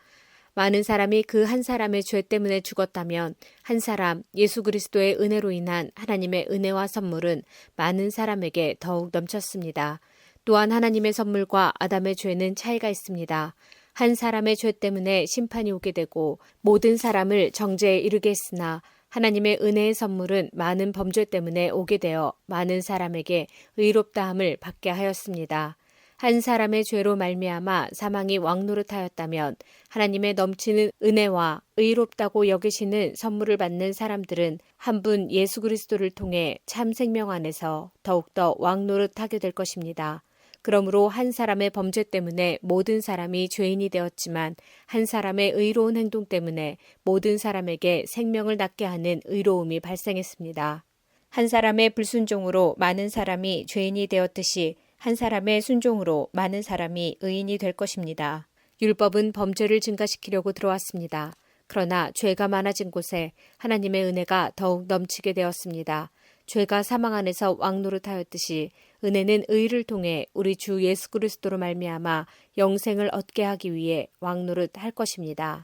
많은 사람이 그 한 사람의 죄 때문에 죽었다면 한 사람 예수 그리스도의 은혜로 인한 하나님의 은혜와 선물은 많은 사람에게 더욱 넘쳤습니다. 또한 하나님의 선물과 아담의 죄는 차이가 있습니다. 한 사람의 죄 때문에 심판이 오게 되고 모든 사람을 정죄에 이르게 했으나 하나님의 은혜의 선물은 많은 범죄 때문에 오게 되어 많은 사람에게 의롭다함을 받게 하였습니다. 한 사람의 죄로 말미암아 사망이 왕노릇하였다면 하나님의 넘치는 은혜와 의롭다고 여기시는 선물을 받는 사람들은 한 분 예수 그리스도를 통해 참 생명 안에서 더욱더 왕노릇하게 될 것입니다. 그러므로 한 사람의 범죄 때문에 모든 사람이 죄인이 되었지만 한 사람의 의로운 행동 때문에 모든 사람에게 생명을 낳게 하는 의로움이 발생했습니다. 한 사람의 불순종으로 많은 사람이 죄인이 되었듯이 한 사람의 순종으로 많은 사람이 의인이 될 것입니다. 율법은 범죄를 증가시키려고 들어왔습니다. 그러나 죄가 많아진 곳에 하나님의 은혜가 더욱 넘치게 되었습니다. 죄가 사망 안에서 왕노릇하였듯이 은혜는 의를 통해 우리 주 예수 그리스도로 말미암아 영생을 얻게 하기 위해 왕노릇할 것입니다.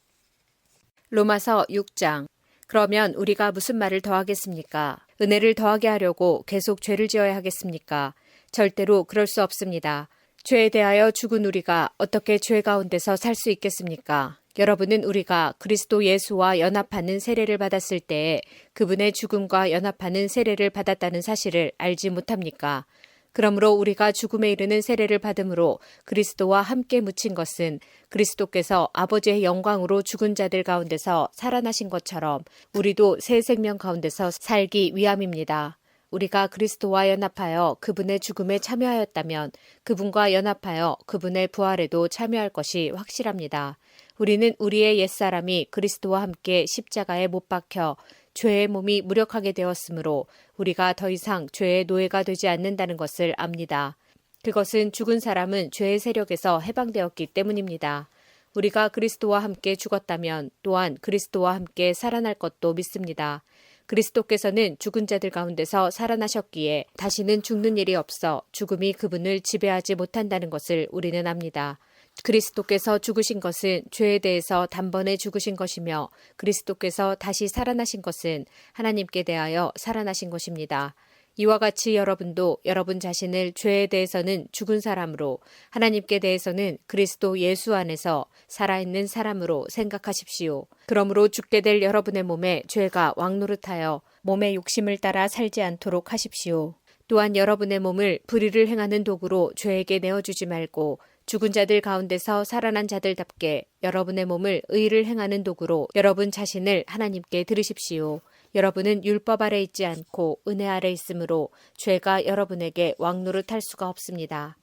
로마서 6장. 그러면 우리가 무슨 말을 더하겠습니까? 은혜를 더하게 하려고 계속 죄를 지어야 하겠습니까? 절대로 그럴 수 없습니다. 죄에 대하여 죽은 우리가 어떻게 죄 가운데서 살 수 있겠습니까? 여러분은 우리가 그리스도 예수와 연합하는 세례를 받았을 때에 그분의 죽음과 연합하는 세례를 받았다는 사실을 알지 못합니까? 그러므로 우리가 죽음에 이르는 세례를 받음으로 그리스도와 함께 묻힌 것은 그리스도께서 아버지의 영광으로 죽은 자들 가운데서 살아나신 것처럼 우리도 새 생명 가운데서 살기 위함입니다. 우리가 그리스도와 연합하여 그분의 죽음에 참여하였다면 그분과 연합하여 그분의 부활에도 참여할 것이 확실합니다. 우리는 우리의 옛사람이 그리스도와 함께 십자가에 못 박혀 죄의 몸이 무력하게 되었으므로 우리가 더 이상 죄의 노예가 되지 않는다는 것을 압니다. 그것은 죽은 사람은 죄의 세력에서 해방되었기 때문입니다. 우리가 그리스도와 함께 죽었다면 또한 그리스도와 함께 살아날 것도 믿습니다. 그리스도께서는 죽은 자들 가운데서 살아나셨기에 다시는 죽는 일이 없어 죽음이 그분을 지배하지 못한다는 것을 우리는 압니다. 그리스도께서 죽으신 것은 죄에 대해서 단번에 죽으신 것이며 그리스도께서 다시 살아나신 것은 하나님께 대하여 살아나신 것입니다. 이와 같이 여러분도 여러분 자신을 죄에 대해서는 죽은 사람으로 하나님께 대해서는 그리스도 예수 안에서 살아있는 사람으로 생각하십시오. 그러므로 죽게 될 여러분의 몸에 죄가 왕노릇하여 몸의 욕심을 따라 살지 않도록 하십시오. 또한 여러분의 몸을 불의를 행하는 도구로 죄에게 내어주지 말고 죽은 자들 가운데서 살아난 자들답게 여러분의 몸을 의를 행하는 도구로 여러분 자신을 하나님께 드리십시오. 여러분은 율법 아래 있지 않고 은혜 아래 있으므로 죄가 여러분에게 왕노릇할 수가 없습니다.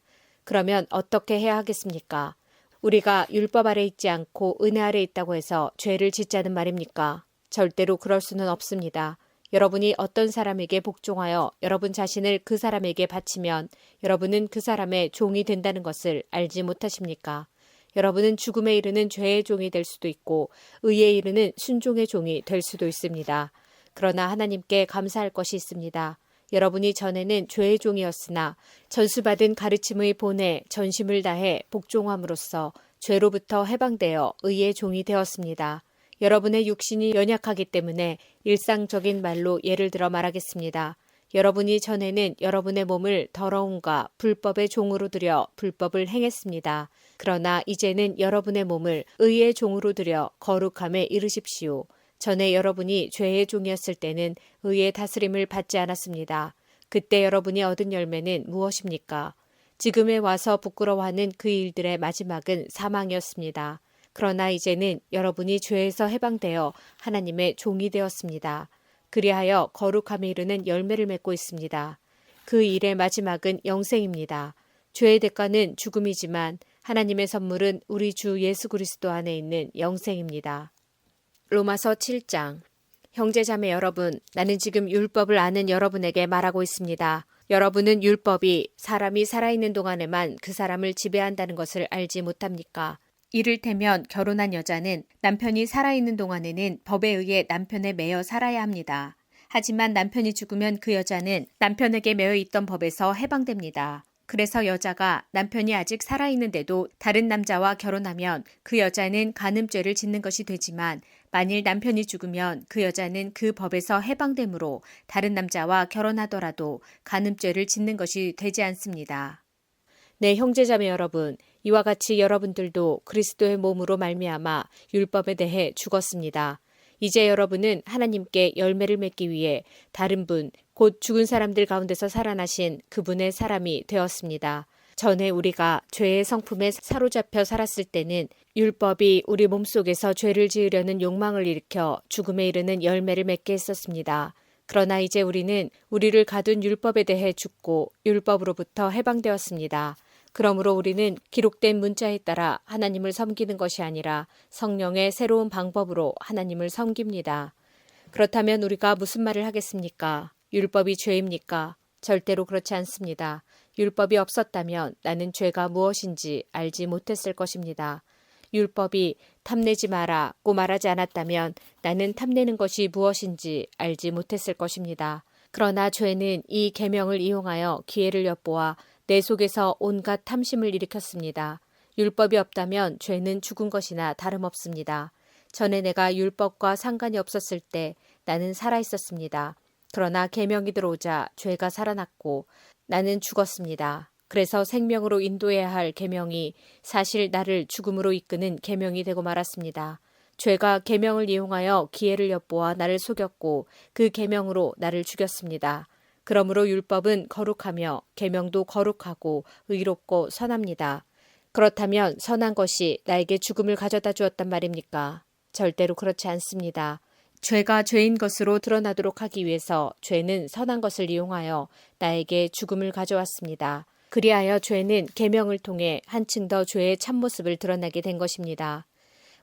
그러면 어떻게 해야 하겠습니까? 우리가 율법 아래 있지 않고 은혜 아래 있다고 해서 죄를 짓자는 말입니까? 절대로 그럴 수는 없습니다. 여러분이 어떤 사람에게 복종하여 여러분 자신을 그 사람에게 바치면 여러분은 그 사람의 종이 된다는 것을 알지 못하십니까? 여러분은 죽음에 이르는 죄의 종이 될 수도 있고 의에 이르는 순종의 종이 될 수도 있습니다. 그러나 하나님께 감사할 것이 있습니다. 여러분이 전에는 죄의 종이었으나 전수받은 가르침의 본에 전심을 다해 복종함으로써 죄로부터 해방되어 의의 종이 되었습니다. 여러분의 육신이 연약하기 때문에 일상적인 말로 예를 들어 말하겠습니다. 여러분이 전에는 여러분의 몸을 더러움과 불법의 종으로 들여 불법을 행했습니다. 그러나 이제는 여러분의 몸을 의의 종으로 들여 거룩함에 이르십시오. 전에 여러분이 죄의 종이었을 때는 의의 다스림을 받지 않았습니다. 그때 여러분이 얻은 열매는 무엇입니까? 지금에 와서 부끄러워하는 그 일들의 마지막은 사망이었습니다. 그러나 이제는 여러분이 죄에서 해방되어 하나님의 종이 되었습니다. 그리하여 거룩함에 이르는 열매를 맺고 있습니다. 그 일의 마지막은 영생입니다. 죄의 대가는 죽음이지만 하나님의 선물은 우리 주 예수 그리스도 안에 있는 영생입니다. 로마서 7장. 형제자매 여러분, 나는 지금 율법을 아는 여러분에게 말하고 있습니다. 여러분은 율법이 사람이 살아있는 동안에만 그 사람을 지배한다는 것을 알지 못합니까? 이를테면 결혼한 여자는 남편이 살아있는 동안에는 법에 의해 남편에 매여 살아야 합니다. 하지만 남편이 죽으면 그 여자는 남편에게 매여 있던 법에서 해방됩니다. 그래서 여자가 남편이 아직 살아있는데도 다른 남자와 결혼하면 그 여자는 간음죄를 짓는 것이 되지만 만일 남편이 죽으면 그 여자는 그 법에서 해방되므로 다른 남자와 결혼하더라도 간음죄를 짓는 것이 되지 않습니다. 네, 형제자매 여러분, 이와 같이 여러분들도 그리스도의 몸으로 말미암아 율법에 대해 죽었습니다. 이제 여러분은 하나님께 열매를 맺기 위해 다른 분, 곧 죽은 사람들 가운데서 살아나신 그분의 사람이 되었습니다. 전에 우리가 죄의 성품에 사로잡혀 살았을 때는 율법이 우리 몸속에서 죄를 지으려는 욕망을 일으켜 죽음에 이르는 열매를 맺게 했었습니다. 그러나 이제 우리는 우리를 가둔 율법에 대해 죽고 율법으로부터 해방되었습니다. 그러므로 우리는 기록된 문자에 따라 하나님을 섬기는 것이 아니라 성령의 새로운 방법으로 하나님을 섬깁니다. 그렇다면 우리가 무슨 말을 하겠습니까? 율법이 죄입니까? 절대로 그렇지 않습니다. 율법이 없었다면 나는 죄가 무엇인지 알지 못했을 것입니다. 율법이 탐내지 마라고 말하지 않았다면 나는 탐내는 것이 무엇인지 알지 못했을 것입니다. 그러나 죄는 이 계명을 이용하여 기회를 엿보아 내 속에서 온갖 탐심을 일으켰습니다. 율법이 없다면 죄는 죽은 것이나 다름없습니다. 전에 내가 율법과 상관이 없었을 때 나는 살아있었습니다. 그러나 계명이 들어오자 죄가 살아났고 나는 죽었습니다. 그래서 생명으로 인도해야 할 계명이 사실 나를 죽음으로 이끄는 계명이 되고 말았습니다. 죄가 계명을 이용하여 기회를 엿보아 나를 속였고 그 계명으로 나를 죽였습니다. 그러므로 율법은 거룩하며 계명도 거룩하고 의롭고 선합니다. 그렇다면 선한 것이 나에게 죽음을 가져다 주었단 말입니까? 절대로 그렇지 않습니다. 죄가 죄인 것으로 드러나도록 하기 위해서 죄는 선한 것을 이용하여 나에게 죽음을 가져왔습니다. 그리하여 죄는 계명을 통해 한층 더 죄의 참모습을 드러나게 된 것입니다.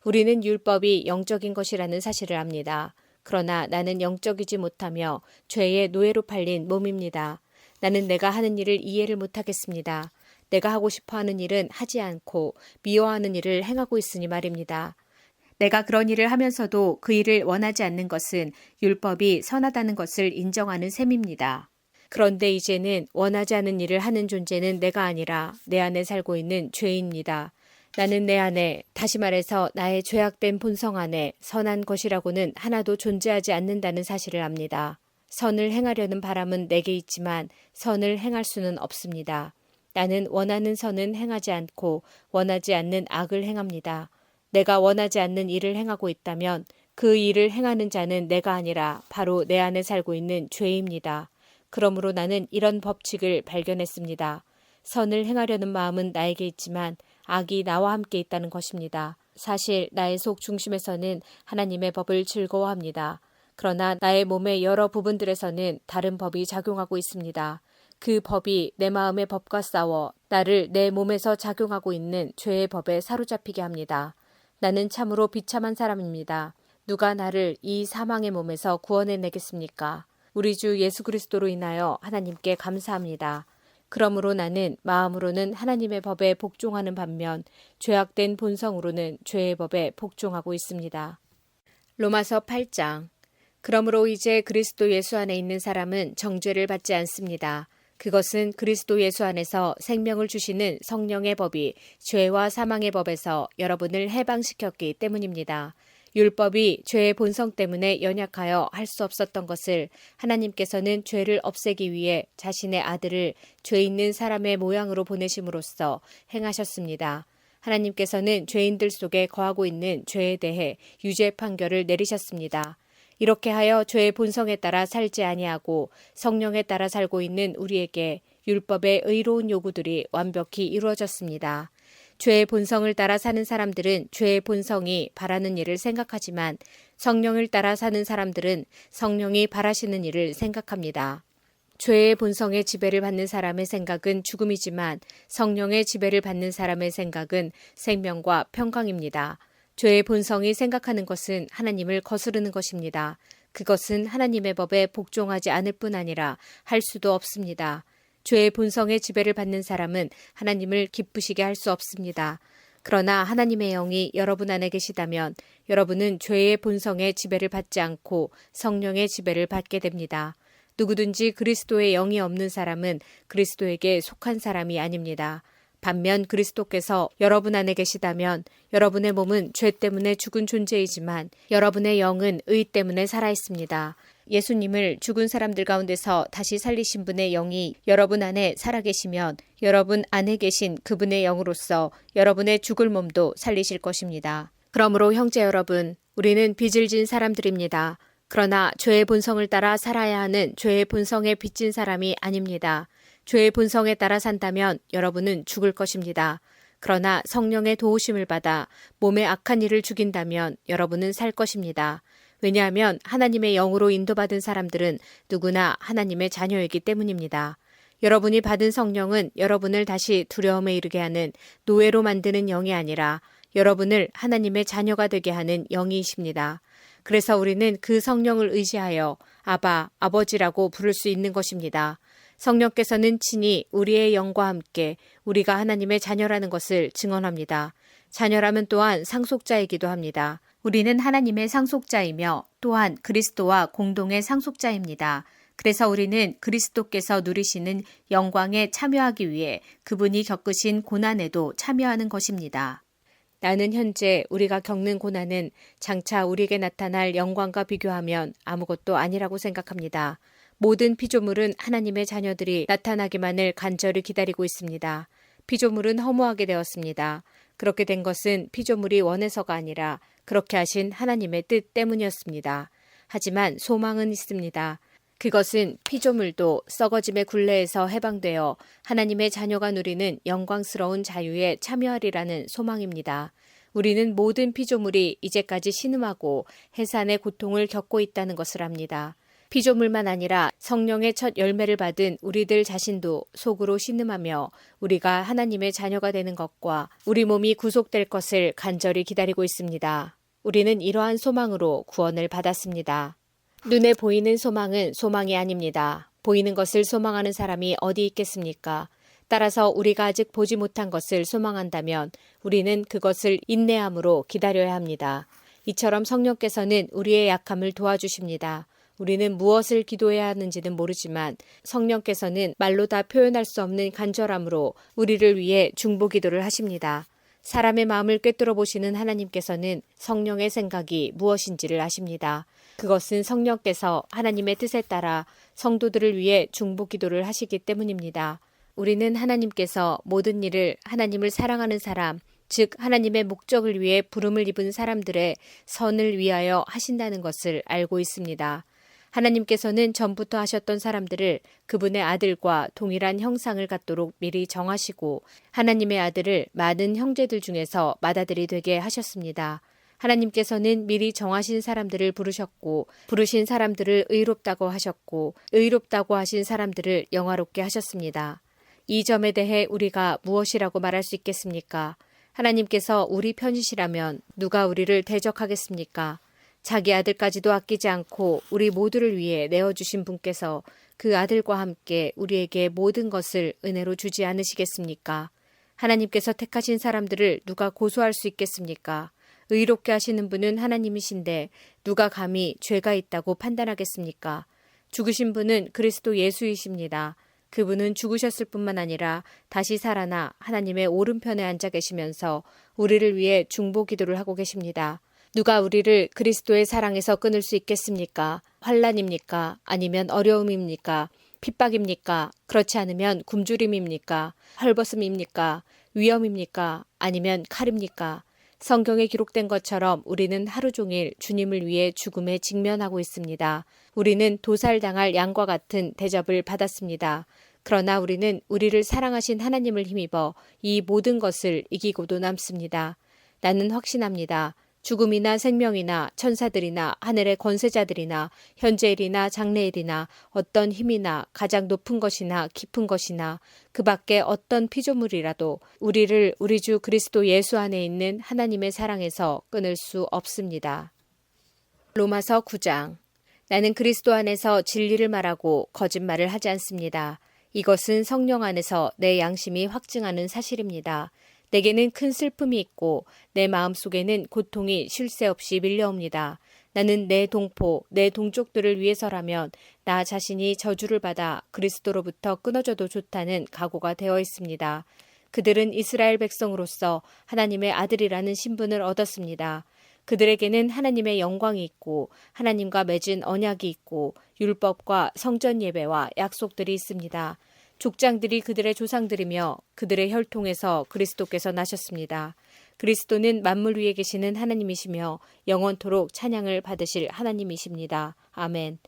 우리는 율법이 영적인 것이라는 사실을 압니다. 그러나 나는 영적이지 못하며 죄의 노예로 팔린 몸입니다. 나는 내가 하는 일을 이해를 못하겠습니다. 내가 하고 싶어하는 일은 하지 않고 미워하는 일을 행하고 있으니 말입니다. 내가 그런 일을 하면서도 그 일을 원하지 않는 것은 율법이 선하다는 것을 인정하는 셈입니다. 그런데 이제는 원하지 않는 일을 하는 존재는 내가 아니라 내 안에 살고 있는 죄입니다. 나는 내 안에, 다시 말해서 나의 죄악된 본성 안에 선한 것이라고는 하나도 존재하지 않는다는 사실을 압니다. 선을 행하려는 바람은 내게 있지만 선을 행할 수는 없습니다. 나는 원하는 선은 행하지 않고 원하지 않는 악을 행합니다. 내가 원하지 않는 일을 행하고 있다면 그 일을 행하는 자는 내가 아니라 바로 내 안에 살고 있는 죄입니다. 그러므로 나는 이런 법칙을 발견했습니다. 선을 행하려는 마음은 나에게 있지만 악이 나와 함께 있다는 것입니다. 사실 나의 속 중심에서는 하나님의 법을 즐거워합니다. 그러나 나의 몸의 여러 부분들에서는 다른 법이 작용하고 있습니다. 그 법이 내 마음의 법과 싸워 나를 내 몸에서 작용하고 있는 죄의 법에 사로잡히게 합니다. 나는 참으로 비참한 사람입니다. 누가 나를 이 사망의 몸에서 구원해내겠습니까? 우리 주 예수 그리스도로 인하여 하나님께 감사합니다. 그러므로 나는 마음으로는 하나님의 법에 복종하는 반면 죄악된 본성으로는 죄의 법에 복종하고 있습니다. 로마서 8장. 그러므로 이제 그리스도 예수 안에 있는 사람은 정죄를 받지 않습니다. 그것은 그리스도 예수 안에서 생명을 주시는 성령의 법이 죄와 사망의 법에서 여러분을 해방시켰기 때문입니다. 율법이 죄의 본성 때문에 연약하여 할 수 없었던 것을 하나님께서는 죄를 없애기 위해 자신의 아들을 죄 있는 사람의 모양으로 보내심으로써 행하셨습니다. 하나님께서는 죄인들 속에 거하고 있는 죄에 대해 유죄 판결을 내리셨습니다. 이렇게 하여 죄의 본성에 따라 살지 아니하고 성령에 따라 살고 있는 우리에게 율법의 의로운 요구들이 완벽히 이루어졌습니다. 죄의 본성을 따라 사는 사람들은 죄의 본성이 바라는 일을 생각하지만 성령을 따라 사는 사람들은 성령이 바라시는 일을 생각합니다. 죄의 본성의 지배를 받는 사람의 생각은 죽음이지만 성령의 지배를 받는 사람의 생각은 생명과 평강입니다. 죄의 본성이 생각하는 것은 하나님을 거스르는 것입니다. 그것은 하나님의 법에 복종하지 않을 뿐 아니라 할 수도 없습니다. 죄의 본성의 지배를 받는 사람은 하나님을 기쁘시게 할 수 없습니다. 그러나 하나님의 영이 여러분 안에 계시다면 여러분은 죄의 본성의 지배를 받지 않고 성령의 지배를 받게 됩니다. 누구든지 그리스도의 영이 없는 사람은 그리스도에게 속한 사람이 아닙니다. 반면 그리스도께서 여러분 안에 계시다면 여러분의 몸은 죄 때문에 죽은 존재이지만 여러분의 영은 의 때문에 살아있습니다. 예수님을 죽은 사람들 가운데서 다시 살리신 분의 영이 여러분 안에 살아계시면 여러분 안에 계신 그분의 영으로서 여러분의 죽을 몸도 살리실 것입니다. 그러므로 형제 여러분, 우리는 빚을 진 사람들입니다. 그러나 죄의 본성을 따라 살아야 하는 죄의 본성에 빚진 사람이 아닙니다. 죄의 본성에 따라 산다면 여러분은 죽을 것입니다. 그러나 성령의 도우심을 받아 몸의 악한 일을 죽인다면 여러분은 살 것입니다. 왜냐하면 하나님의 영으로 인도받은 사람들은 누구나 하나님의 자녀이기 때문입니다. 여러분이 받은 성령은 여러분을 다시 두려움에 이르게 하는 노예로 만드는 영이 아니라 여러분을 하나님의 자녀가 되게 하는 영이십니다. 그래서 우리는 그 성령을 의지하여 아바, 아버지라고 부를 수 있는 것입니다. 성령께서는 친히 우리의 영과 함께 우리가 하나님의 자녀라는 것을 증언합니다. 자녀라면 또한 상속자이기도 합니다. 우리는 하나님의 상속자이며 또한 그리스도와 공동의 상속자입니다. 그래서 우리는 그리스도께서 누리시는 영광에 참여하기 위해 그분이 겪으신 고난에도 참여하는 것입니다. 나는 현재 우리가 겪는 고난은 장차 우리에게 나타날 영광과 비교하면 아무것도 아니라고 생각합니다. 모든 피조물은 하나님의 자녀들이 나타나기만을 간절히 기다리고 있습니다. 피조물은 허무하게 되었습니다. 그렇게 된 것은 피조물이 원해서가 아니라 그렇게 하신 하나님의 뜻 때문이었습니다. 하지만 소망은 있습니다. 그것은 피조물도 썩어짐의 굴레에서 해방되어 하나님의 자녀가 누리는 영광스러운 자유에 참여하리라는 소망입니다. 우리는 모든 피조물이 이제까지 신음하고 해산의 고통을 겪고 있다는 것을 압니다. 피조물만 아니라 성령의 첫 열매를 받은 우리들 자신도 속으로 신음하며 우리가 하나님의 자녀가 되는 것과 우리 몸이 구속될 것을 간절히 기다리고 있습니다. 우리는 이러한 소망으로 구원을 받았습니다. 눈에 보이는 소망은 소망이 아닙니다. 보이는 것을 소망하는 사람이 어디 있겠습니까? 따라서 우리가 아직 보지 못한 것을 소망한다면 우리는 그것을 인내함으로 기다려야 합니다. 이처럼 성령께서는 우리의 약함을 도와주십니다. 우리는 무엇을 기도해야 하는지는 모르지만 성령께서는 말로 다 표현할 수 없는 간절함으로 우리를 위해 중보 기도를 하십니다. 사람의 마음을 꿰뚫어 보시는 하나님께서는 성령의 생각이 무엇인지를 아십니다. 그것은 성령께서 하나님의 뜻에 따라 성도들을 위해 중보 기도를 하시기 때문입니다. 우리는 하나님께서 모든 일을 하나님을 사랑하는 사람, 즉 하나님의 목적을 위해 부름을 입은 사람들의 선을 위하여 하신다는 것을 알고 있습니다. 하나님께서는 전부터 하셨던 사람들을 그분의 아들과 동일한 형상을 갖도록 미리 정하시고 하나님의 아들을 많은 형제들 중에서 맏아들이 되게 하셨습니다. 하나님께서는 미리 정하신 사람들을 부르셨고 부르신 사람들을 의롭다고 하셨고 의롭다고 하신 사람들을 영화롭게 하셨습니다. 이 점에 대해 우리가 무엇이라고 말할 수 있겠습니까? 하나님께서 우리 편이시라면 누가 우리를 대적하겠습니까? 자기 아들까지도 아끼지 않고 우리 모두를 위해 내어주신 분께서 그 아들과 함께 우리에게 모든 것을 은혜로 주지 않으시겠습니까? 하나님께서 택하신 사람들을 누가 고소할 수 있겠습니까? 의롭게 하시는 분은 하나님이신데 누가 감히 죄가 있다고 판단하겠습니까? 죽으신 분은 그리스도 예수이십니다. 그분은 죽으셨을 뿐만 아니라 다시 살아나 하나님의 오른편에 앉아 계시면서 우리를 위해 중보 기도를 하고 계십니다. 누가 우리를 그리스도의 사랑에서 끊을 수 있겠습니까? 환난입니까? 아니면 어려움입니까? 핍박입니까? 그렇지 않으면 굶주림입니까? 헐벗음입니까? 위험입니까? 아니면 칼입니까? 성경에 기록된 것처럼 우리는 하루 종일 주님을 위해 죽음에 직면하고 있습니다. 우리는 도살당할 양과 같은 대접을 받았습니다. 그러나 우리는 우리를 사랑하신 하나님을 힘입어 이 모든 것을 이기고도 남습니다. 나는 확신합니다. 죽음이나 생명이나 천사들이나 하늘의 권세자들이나 현재일이나 장래일이나 어떤 힘이나 가장 높은 것이나 깊은 것이나 그 밖에 어떤 피조물이라도 우리를 우리 주 그리스도 예수 안에 있는 하나님의 사랑에서 끊을 수 없습니다. 로마서 9장. 나는 그리스도 안에서 진리를 말하고 거짓말을 하지 않습니다. 이것은 성령 안에서 내 양심이 확증하는 사실입니다. 내게는 큰 슬픔이 있고 내 마음속에는 고통이 쉴 새 없이 밀려옵니다. 나는 내 동포, 내 동족들을 위해서라면 나 자신이 저주를 받아 그리스도로부터 끊어져도 좋다는 각오가 되어 있습니다. 그들은 이스라엘 백성으로서 하나님의 아들이라는 신분을 얻었습니다. 그들에게는 하나님의 영광이 있고 하나님과 맺은 언약이 있고 율법과 성전 예배와 약속들이 있습니다. 족장들이 그들의 조상들이며 그들의 혈통에서 그리스도께서 나셨습니다. 그리스도는 만물 위에 계시는 하나님이시며 영원토록 찬양을 받으실 하나님이십니다. 아멘.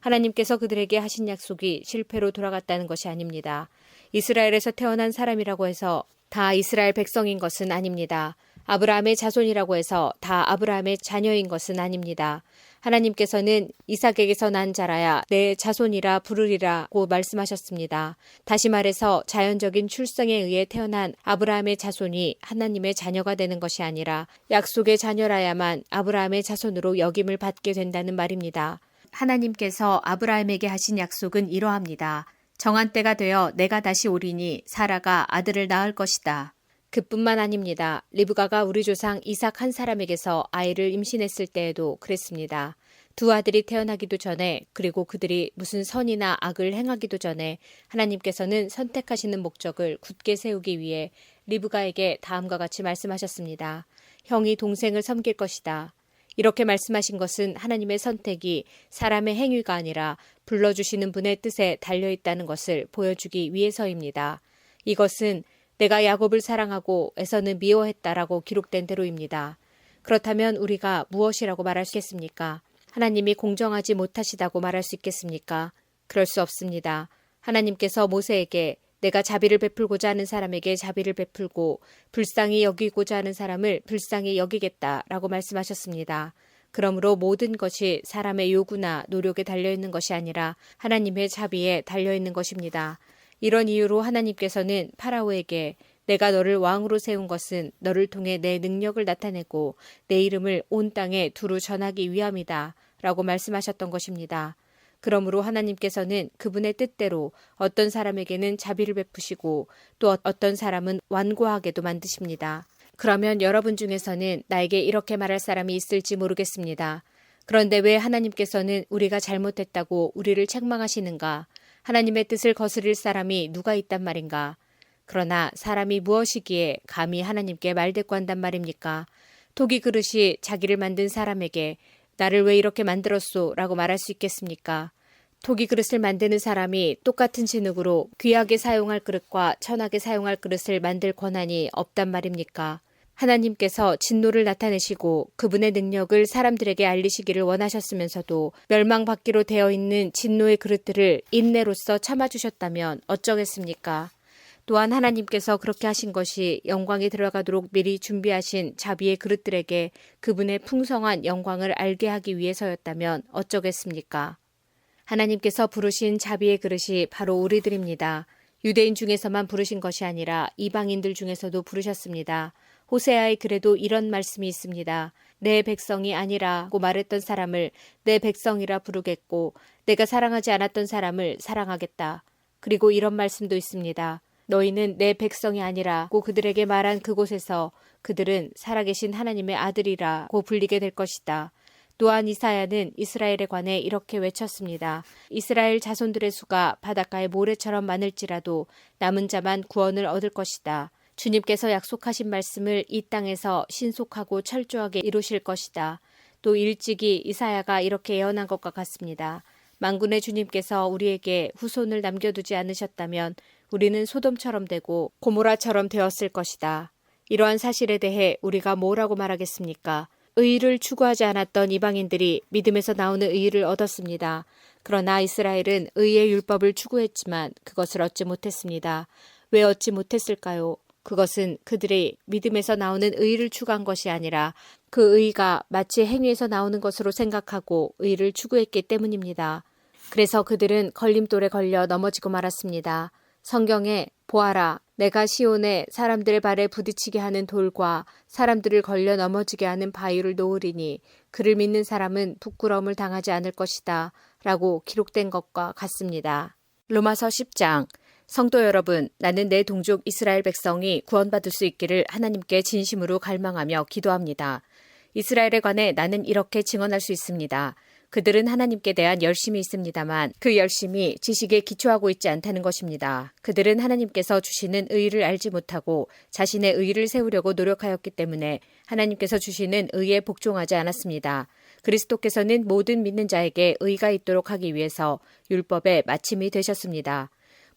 하나님께서 그들에게 하신 약속이 실패로 돌아갔다는 것이 아닙니다. 이스라엘에서 태어난 사람이라고 해서 다 이스라엘 백성인 것은 아닙니다. 아브라함의 자손이라고 해서 다 아브라함의 자녀인 것은 아닙니다. 하나님께서는 이삭에게서 난 자라야 내 자손이라 부르리라고 말씀하셨습니다. 다시 말해서 자연적인 출생에 의해 태어난 아브라함의 자손이 하나님의 자녀가 되는 것이 아니라 약속의 자녀라야만 아브라함의 자손으로 여김을 받게 된다는 말입니다. 하나님께서 아브라함에게 하신 약속은 이러합니다. 정한 때가 되어 내가 다시 오리니 사라가 아들을 낳을 것이다. 그뿐만 아닙니다. 리브가가 우리 조상 이삭 한 사람에게서 아이를 임신했을 때에도 그랬습니다. 두 아들이 태어나기도 전에 그리고 그들이 무슨 선이나 악을 행하기도 전에 하나님께서는 선택하시는 목적을 굳게 세우기 위해 리브가에게 다음과 같이 말씀하셨습니다. 형이 동생을 섬길 것이다. 이렇게 말씀하신 것은 하나님의 선택이 사람의 행위가 아니라 불러주시는 분의 뜻에 달려있다는 것을 보여주기 위해서입니다. 이것은 내가 야곱을 사랑하고 에서는 미워했다라고 기록된 대로입니다. 그렇다면 우리가 무엇이라고 말할 수 있겠습니까? 하나님이 공정하지 못하시다고 말할 수 있겠습니까? 그럴 수 없습니다. 하나님께서 모세에게 내가 자비를 베풀고자 하는 사람에게 자비를 베풀고 불쌍히 여기고자 하는 사람을 불쌍히 여기겠다라고 말씀하셨습니다. 그러므로 모든 것이 사람의 요구나 노력에 달려있는 것이 아니라 하나님의 자비에 달려있는 것입니다. 이런 이유로 하나님께서는 파라오에게 내가 너를 왕으로 세운 것은 너를 통해 내 능력을 나타내고 내 이름을 온 땅에 두루 전하기 위함이다 라고 말씀하셨던 것입니다. 그러므로 하나님께서는 그분의 뜻대로 어떤 사람에게는 자비를 베푸시고 또 어떤 사람은 완고하게도 만드십니다. 그러면 여러분 중에서는 나에게 이렇게 말할 사람이 있을지 모르겠습니다. 그런데 왜 하나님께서는 우리가 잘못했다고 우리를 책망하시는가? 하나님의 뜻을 거스릴 사람이 누가 있단 말인가? 그러나 사람이 무엇이기에 감히 하나님께 말대꾸한단 말입니까? 토기 그릇이 자기를 만든 사람에게 나를 왜 이렇게 만들었소? 라고 말할 수 있겠습니까? 토기 그릇을 만드는 사람이 똑같은 진흙으로 귀하게 사용할 그릇과 천하게 사용할 그릇을 만들 권한이 없단 말입니까? 하나님께서 진노를 나타내시고 그분의 능력을 사람들에게 알리시기를 원하셨으면서도 멸망받기로 되어 있는 진노의 그릇들을 인내로써 참아주셨다면 어쩌겠습니까? 또한 하나님께서 그렇게 하신 것이 영광에 들어가도록 미리 준비하신 자비의 그릇들에게 그분의 풍성한 영광을 알게 하기 위해서였다면 어쩌겠습니까? 하나님께서 부르신 자비의 그릇이 바로 우리들입니다. 유대인 중에서만 부르신 것이 아니라 이방인들 중에서도 부르셨습니다. 호세아의 글에도 이런 말씀이 있습니다. 내 백성이 아니라고 말했던 사람을 내 백성이라 부르겠고 내가 사랑하지 않았던 사람을 사랑하겠다. 그리고 이런 말씀도 있습니다. 너희는 내 백성이 아니라고 그들에게 말한 그곳에서 그들은 살아계신 하나님의 아들이라고 불리게 될 것이다. 또한 이사야는 이스라엘에 관해 이렇게 외쳤습니다. 이스라엘 자손들의 수가 바닷가의 모래처럼 많을지라도 남은 자만 구원을 얻을 것이다. 주님께서 약속하신 말씀을 이 땅에서 신속하고 철저하게 이루실 것이다. 또 일찍이 이사야가 이렇게 예언한 것과 같습니다. 만군의 주님께서 우리에게 후손을 남겨두지 않으셨다면 우리는 소돔처럼 되고 고모라처럼 되었을 것이다. 이러한 사실에 대해 우리가 뭐라고 말하겠습니까? 의의를 추구하지 않았던 이방인들이 믿음에서 나오는 의의를 얻었습니다. 그러나 이스라엘은 의의 율법을 추구했지만 그것을 얻지 못했습니다. 왜 얻지 못했을까요? 그것은 그들의 믿음에서 나오는 의의를 추구한 것이 아니라 그 의의가 마치 행위에서 나오는 것으로 생각하고 의의를 추구했기 때문입니다. 그래서 그들은 걸림돌에 걸려 넘어지고 말았습니다. 성경에 보아라, 내가 시온에 사람들의 발에 부딪히게 하는 돌과 사람들을 걸려 넘어지게 하는 바위를 놓으리니 그를 믿는 사람은 부끄러움을 당하지 않을 것이다 라고 기록된 것과 같습니다. 로마서 10장. 성도 여러분, 나는 내 동족 이스라엘 백성이 구원받을 수 있기를 하나님께 진심으로 갈망하며 기도합니다. 이스라엘에 관해 나는 이렇게 증언할 수 있습니다. 그들은 하나님께 대한 열심이 있습니다만 그 열심이 지식에 기초하고 있지 않다는 것입니다. 그들은 하나님께서 주시는 의의를 알지 못하고 자신의 의의를 세우려고 노력하였기 때문에 하나님께서 주시는 의에 복종하지 않았습니다. 그리스도께서는 모든 믿는 자에게 의가 있도록 하기 위해서 율법의 마침이 되셨습니다.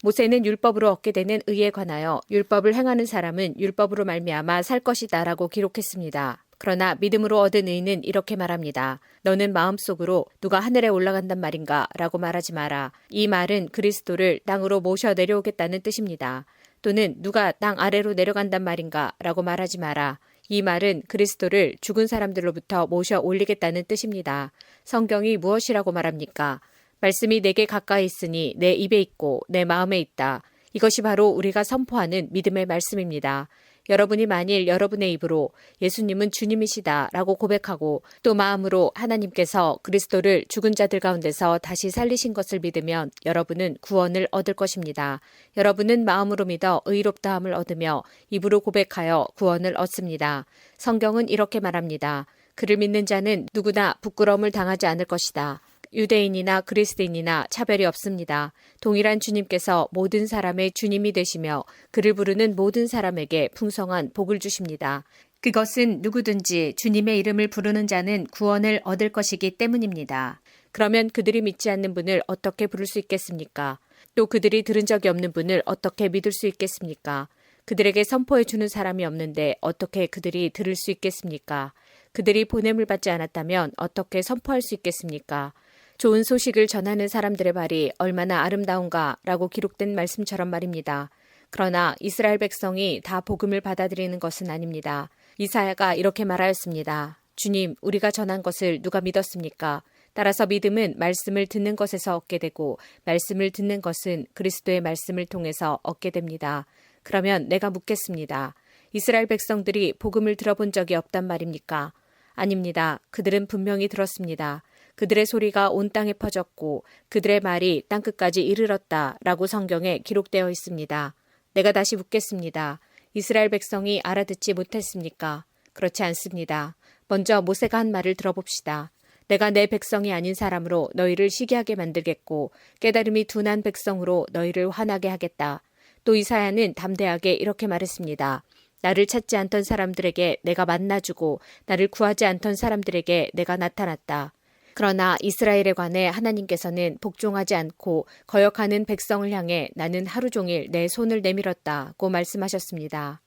모세는 율법으로 얻게 되는 의에 관하여 율법을 행하는 사람은 율법으로 말미암아 살 것이다 라고 기록했습니다. 그러나 믿음으로 얻은 의는 이렇게 말합니다. 너는 마음속으로 누가 하늘에 올라간단 말인가 라고 말하지 마라. 이 말은 그리스도를 땅으로 모셔 내려오겠다는 뜻입니다. 또는 누가 땅 아래로 내려간단 말인가 라고 말하지 마라. 이 말은 그리스도를 죽은 사람들로부터 모셔 올리겠다는 뜻입니다. 성경이 무엇이라고 말합니까? 말씀이 내게 가까이 있으니 내 입에 있고 내 마음에 있다. 이것이 바로 우리가 선포하는 믿음의 말씀입니다. 여러분이 만일 여러분의 입으로 예수님은 주님이시다 라고 고백하고 또 마음으로 하나님께서 그리스도를 죽은 자들 가운데서 다시 살리신 것을 믿으면 여러분은 구원을 얻을 것입니다. 여러분은 마음으로 믿어 의롭다함을 얻으며 입으로 고백하여 구원을 얻습니다. 성경은 이렇게 말합니다. 그를 믿는 자는 누구나 부끄러움을 당하지 않을 것이다. 유대인이나 그리스도인이나 차별이 없습니다. 동일한 주님께서 모든 사람의 주님이 되시며 그를 부르는 모든 사람에게 풍성한 복을 주십니다. 그것은 누구든지 주님의 이름을 부르는 자는 구원을 얻을 것이기 때문입니다. 그러면 그들이 믿지 않는 분을 어떻게 부를 수 있겠습니까? 또 그들이 들은 적이 없는 분을 어떻게 믿을 수 있겠습니까? 그들에게 선포해 주는 사람이 없는데 어떻게 그들이 들을 수 있겠습니까? 그들이 보냄을 받지 않았다면 어떻게 선포할 수 있겠습니까? 좋은 소식을 전하는 사람들의 발이 얼마나 아름다운가라고 기록된 말씀처럼 말입니다. 그러나 이스라엘 백성이 다 복음을 받아들이는 것은 아닙니다. 이사야가 이렇게 말하였습니다. 주님, 우리가 전한 것을 누가 믿었습니까? 따라서 믿음은 말씀을 듣는 것에서 얻게 되고 말씀을 듣는 것은 그리스도의 말씀을 통해서 얻게 됩니다. 그러면 내가 묻겠습니다. 이스라엘 백성들이 복음을 들어본 적이 없단 말입니까? 아닙니다. 그들은 분명히 들었습니다. 그들의 소리가 온 땅에 퍼졌고 그들의 말이 땅끝까지 이르렀다라고 성경에 기록되어 있습니다. 내가 다시 묻겠습니다. 이스라엘 백성이 알아듣지 못했습니까? 그렇지 않습니다. 먼저 모세가 한 말을 들어봅시다. 내가 내 백성이 아닌 사람으로 너희를 시기하게 만들겠고 깨달음이 둔한 백성으로 너희를 화나게 하겠다. 또 이사야는 담대하게 이렇게 말했습니다. 나를 찾지 않던 사람들에게 내가 만나주고 나를 구하지 않던 사람들에게 내가 나타났다. 그러나 이스라엘에 관해 하나님께서는 복종하지 않고 거역하는 백성을 향해 나는 하루 종일 내 손을 내밀었다고 말씀하셨습니다.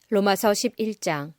로마서 11장.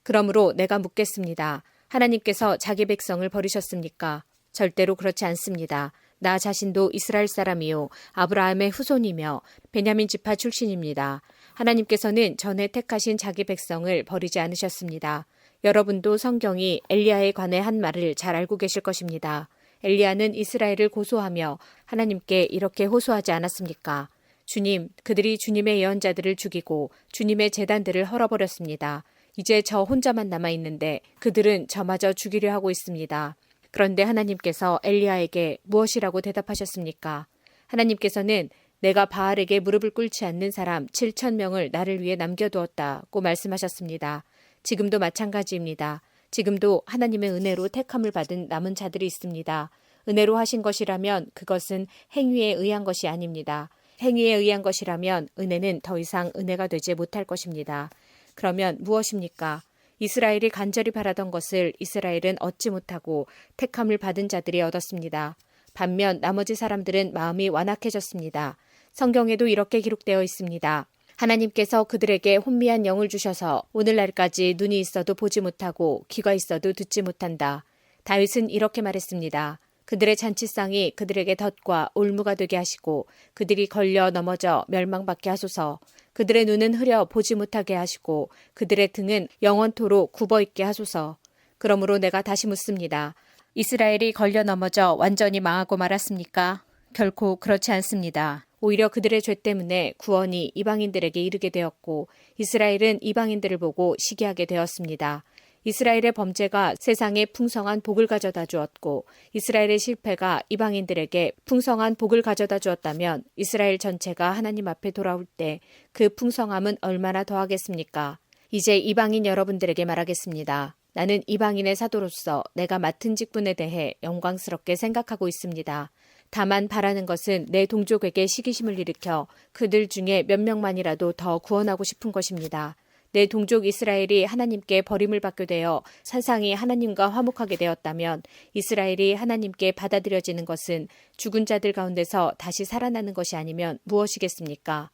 그러므로 내가 묻겠습니다. 하나님께서 자기 백성을 버리셨습니까? 절대로 그렇지 않습니다. 나 자신도 이스라엘 사람이요 아브라함의 후손이며 베냐민 지파 출신입니다. 하나님께서는 전에 택하신 자기 백성을 버리지 않으셨습니다. 여러분도 성경이 엘리야에 관해 한 말을 잘 알고 계실 것입니다. 엘리야는 이스라엘을 고소하며 하나님께 이렇게 호소하지 않았습니까? 주님, 그들이 주님의 예언자들을 죽이고 주님의 제단들을 헐어버렸습니다. 이제 저 혼자만 남아있는데 그들은 저마저 죽이려 하고 있습니다. 그런데 하나님께서 엘리야에게 무엇이라고 대답하셨습니까? 하나님께서는 내가 바알에게 무릎을 꿇지 않는 사람 7,000명을 나를 위해 남겨두었다고 말씀하셨습니다. 지금도 마찬가지입니다. 지금도 하나님의 은혜로 택함을 받은 남은 자들이 있습니다. 은혜로 하신 것이라면 그것은 행위에 의한 것이 아닙니다. 행위에 의한 것이라면 은혜는 더 이상 은혜가 되지 못할 것입니다. 그러면 무엇입니까? 이스라엘이 간절히 바라던 것을 이스라엘은 얻지 못하고 택함을 받은 자들이 얻었습니다. 반면 나머지 사람들은 마음이 완악해졌습니다. 성경에도 이렇게 기록되어 있습니다. 하나님께서 그들에게 혼미한 영을 주셔서 오늘날까지 눈이 있어도 보지 못하고 귀가 있어도 듣지 못한다. 다윗은 이렇게 말했습니다. 그들의 잔치상이 그들에게 덫과 올무가 되게 하시고 그들이 걸려 넘어져 멸망받게 하소서. 그들의 눈은 흐려 보지 못하게 하시고 그들의 등은 영원토록 굽어있게 하소서. 그러므로 내가 다시 묻습니다. 이스라엘이 걸려 넘어져 완전히 망하고 말았습니까? 결코 그렇지 않습니다. 오히려 그들의 죄 때문에 구원이 이방인들에게 이르게 되었고 이스라엘은 이방인들을 보고 시기하게 되었습니다. 이스라엘의 범죄가 세상에 풍성한 복을 가져다 주었고 이스라엘의 실패가 이방인들에게 풍성한 복을 가져다 주었다면 이스라엘 전체가 하나님 앞에 돌아올 때 그 풍성함은 얼마나 더하겠습니까? 이제 이방인 여러분들에게 말하겠습니다. 나는 이방인의 사도로서 내가 맡은 직분에 대해 영광스럽게 생각하고 있습니다. 다만 바라는 것은 내 동족에게 시기심을 일으켜 그들 중에 몇 명만이라도 더 구원하고 싶은 것입니다. 내 동족 이스라엘이 하나님께 버림을 받게 되어 세상이 하나님과 화목하게 되었다면 이스라엘이 하나님께 받아들여지는 것은 죽은 자들 가운데서 다시 살아나는 것이 아니면 무엇이겠습니까?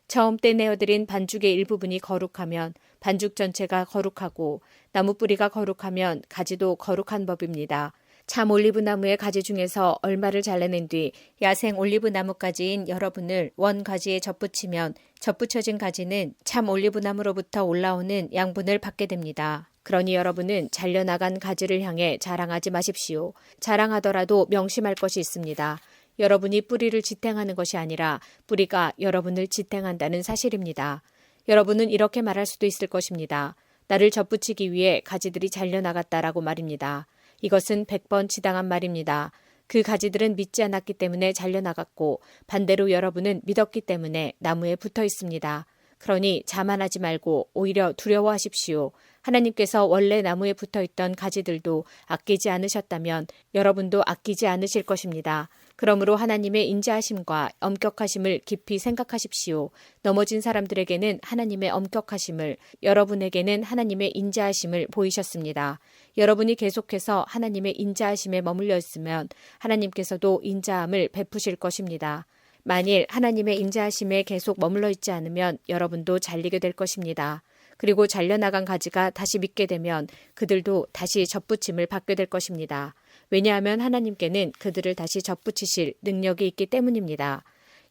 처음 때 내어드린 반죽의 일부분이 거룩하면 반죽 전체가 거룩하고 나무 뿌리가 거룩하면 가지도 거룩한 법입니다. 참 올리브나무의 가지 중에서 얼마를 잘라낸 뒤 야생 올리브나무가지인 여러분을 원 가지에 접붙이면 접붙여진 가지는 참 올리브나무로부터 올라오는 양분을 받게 됩니다. 그러니 여러분은 잘려나간 가지를 향해 자랑하지 마십시오. 자랑하더라도 명심할 것이 있습니다. 여러분이 뿌리를 지탱하는 것이 아니라 뿌리가 여러분을 지탱한다는 사실입니다. 여러분은 이렇게 말할 수도 있을 것입니다. 나를 접붙이기 위해 가지들이 잘려나갔다라고 말입니다. 이것은 100번 지당한 말입니다. 그 가지들은 믿지 않았기 때문에 잘려나갔고 반대로 여러분은 믿었기 때문에 나무에 붙어 있습니다. 그러니 자만하지 말고 오히려 두려워하십시오. 하나님께서 원래 나무에 붙어 있던 가지들도 아끼지 않으셨다면 여러분도 아끼지 않으실 것입니다. 그러므로 하나님의 인자하심과 엄격하심을 깊이 생각하십시오. 넘어진 사람들에게는 하나님의 엄격하심을, 여러분에게는 하나님의 인자하심을 보이셨습니다. 여러분이 계속해서 하나님의 인자하심에 머물러 있으면 하나님께서도 인자함을 베푸실 것입니다. 만일 하나님의 인자하심에 계속 머물러 있지 않으면 여러분도 잘리게 될 것입니다. 그리고 잘려나간 가지가 다시 믿게 되면 그들도 다시 접붙임을 받게 될 것입니다. 왜냐하면 하나님께는 그들을 다시 접붙이실 능력이 있기 때문입니다.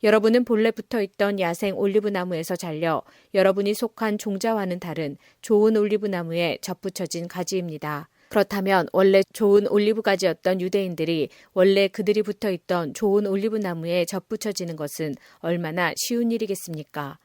여러분은 본래 붙어있던 야생 올리브나무에서 잘려 여러분이 속한 종자와는 다른 좋은 올리브나무에 접붙여진 가지입니다. 그렇다면 원래 좋은 올리브 가지였던 유대인들이 원래 그들이 붙어있던 좋은 올리브나무에 접붙여지는 것은 얼마나 쉬운 일이겠습니까?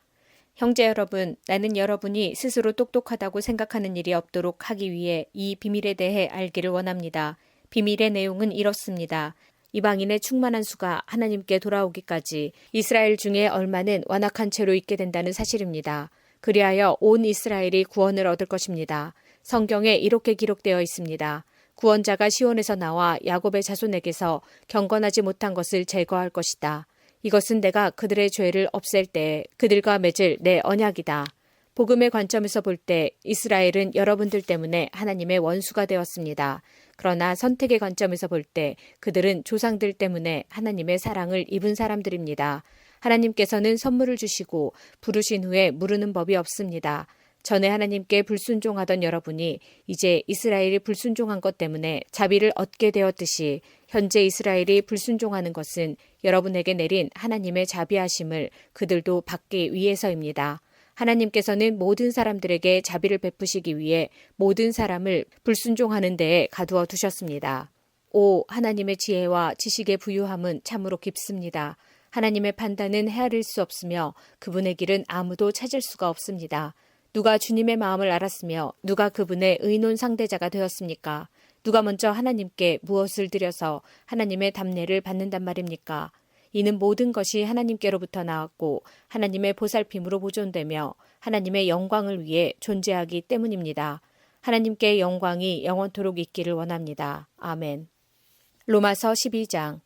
형제 여러분, 나는 여러분이 스스로 똑똑하다고 생각하는 일이 없도록 하기 위해 이 비밀에 대해 알기를 원합니다. 비밀의 내용은 이렇습니다. 이방인의 충만한 수가 하나님께 돌아오기까지 이스라엘 중에 얼마는 완악한 채로 있게 된다는 사실입니다. 그리하여 온 이스라엘이 구원을 얻을 것입니다. 성경에 이렇게 기록되어 있습니다. 구원자가 시온에서 나와 야곱의 자손에게서 경건하지 못한 것을 제거할 것이다. 이것은 내가 그들의 죄를 없앨 때 그들과 맺을 내 언약이다. 복음의 관점에서 볼 때 이스라엘은 여러분들 때문에 하나님의 원수가 되었습니다. 그러나 선택의 관점에서 볼 때 그들은 조상들 때문에 하나님의 사랑을 입은 사람들입니다. 하나님께서는 선물을 주시고 부르신 후에 무르는 법이 없습니다. 전에 하나님께 불순종하던 여러분이 이제 이스라엘이 불순종한 것 때문에 자비를 얻게 되었듯이 현재 이스라엘이 불순종하는 것은 여러분에게 내린 하나님의 자비하심을 그들도 받기 위해서입니다. 하나님께서는 모든 사람들에게 자비를 베푸시기 위해 모든 사람을 불순종하는 데에 가두어 두셨습니다. 오, 하나님의 지혜와 지식의 부유함은 참으로 깊습니다. 하나님의 판단은 헤아릴 수 없으며 그분의 길은 아무도 찾을 수가 없습니다. 누가 주님의 마음을 알았으며 누가 그분의 의논 상대자가 되었습니까? 누가 먼저 하나님께 무엇을 드려서 하나님의 답례를 받는단 말입니까? 이는 모든 것이 하나님께로부터 나왔고 하나님의 보살핌으로 보존되며 하나님의 영광을 위해 존재하기 때문입니다. 하나님께 영광이 영원토록 있기를 원합니다. 아멘. 로마서 12장.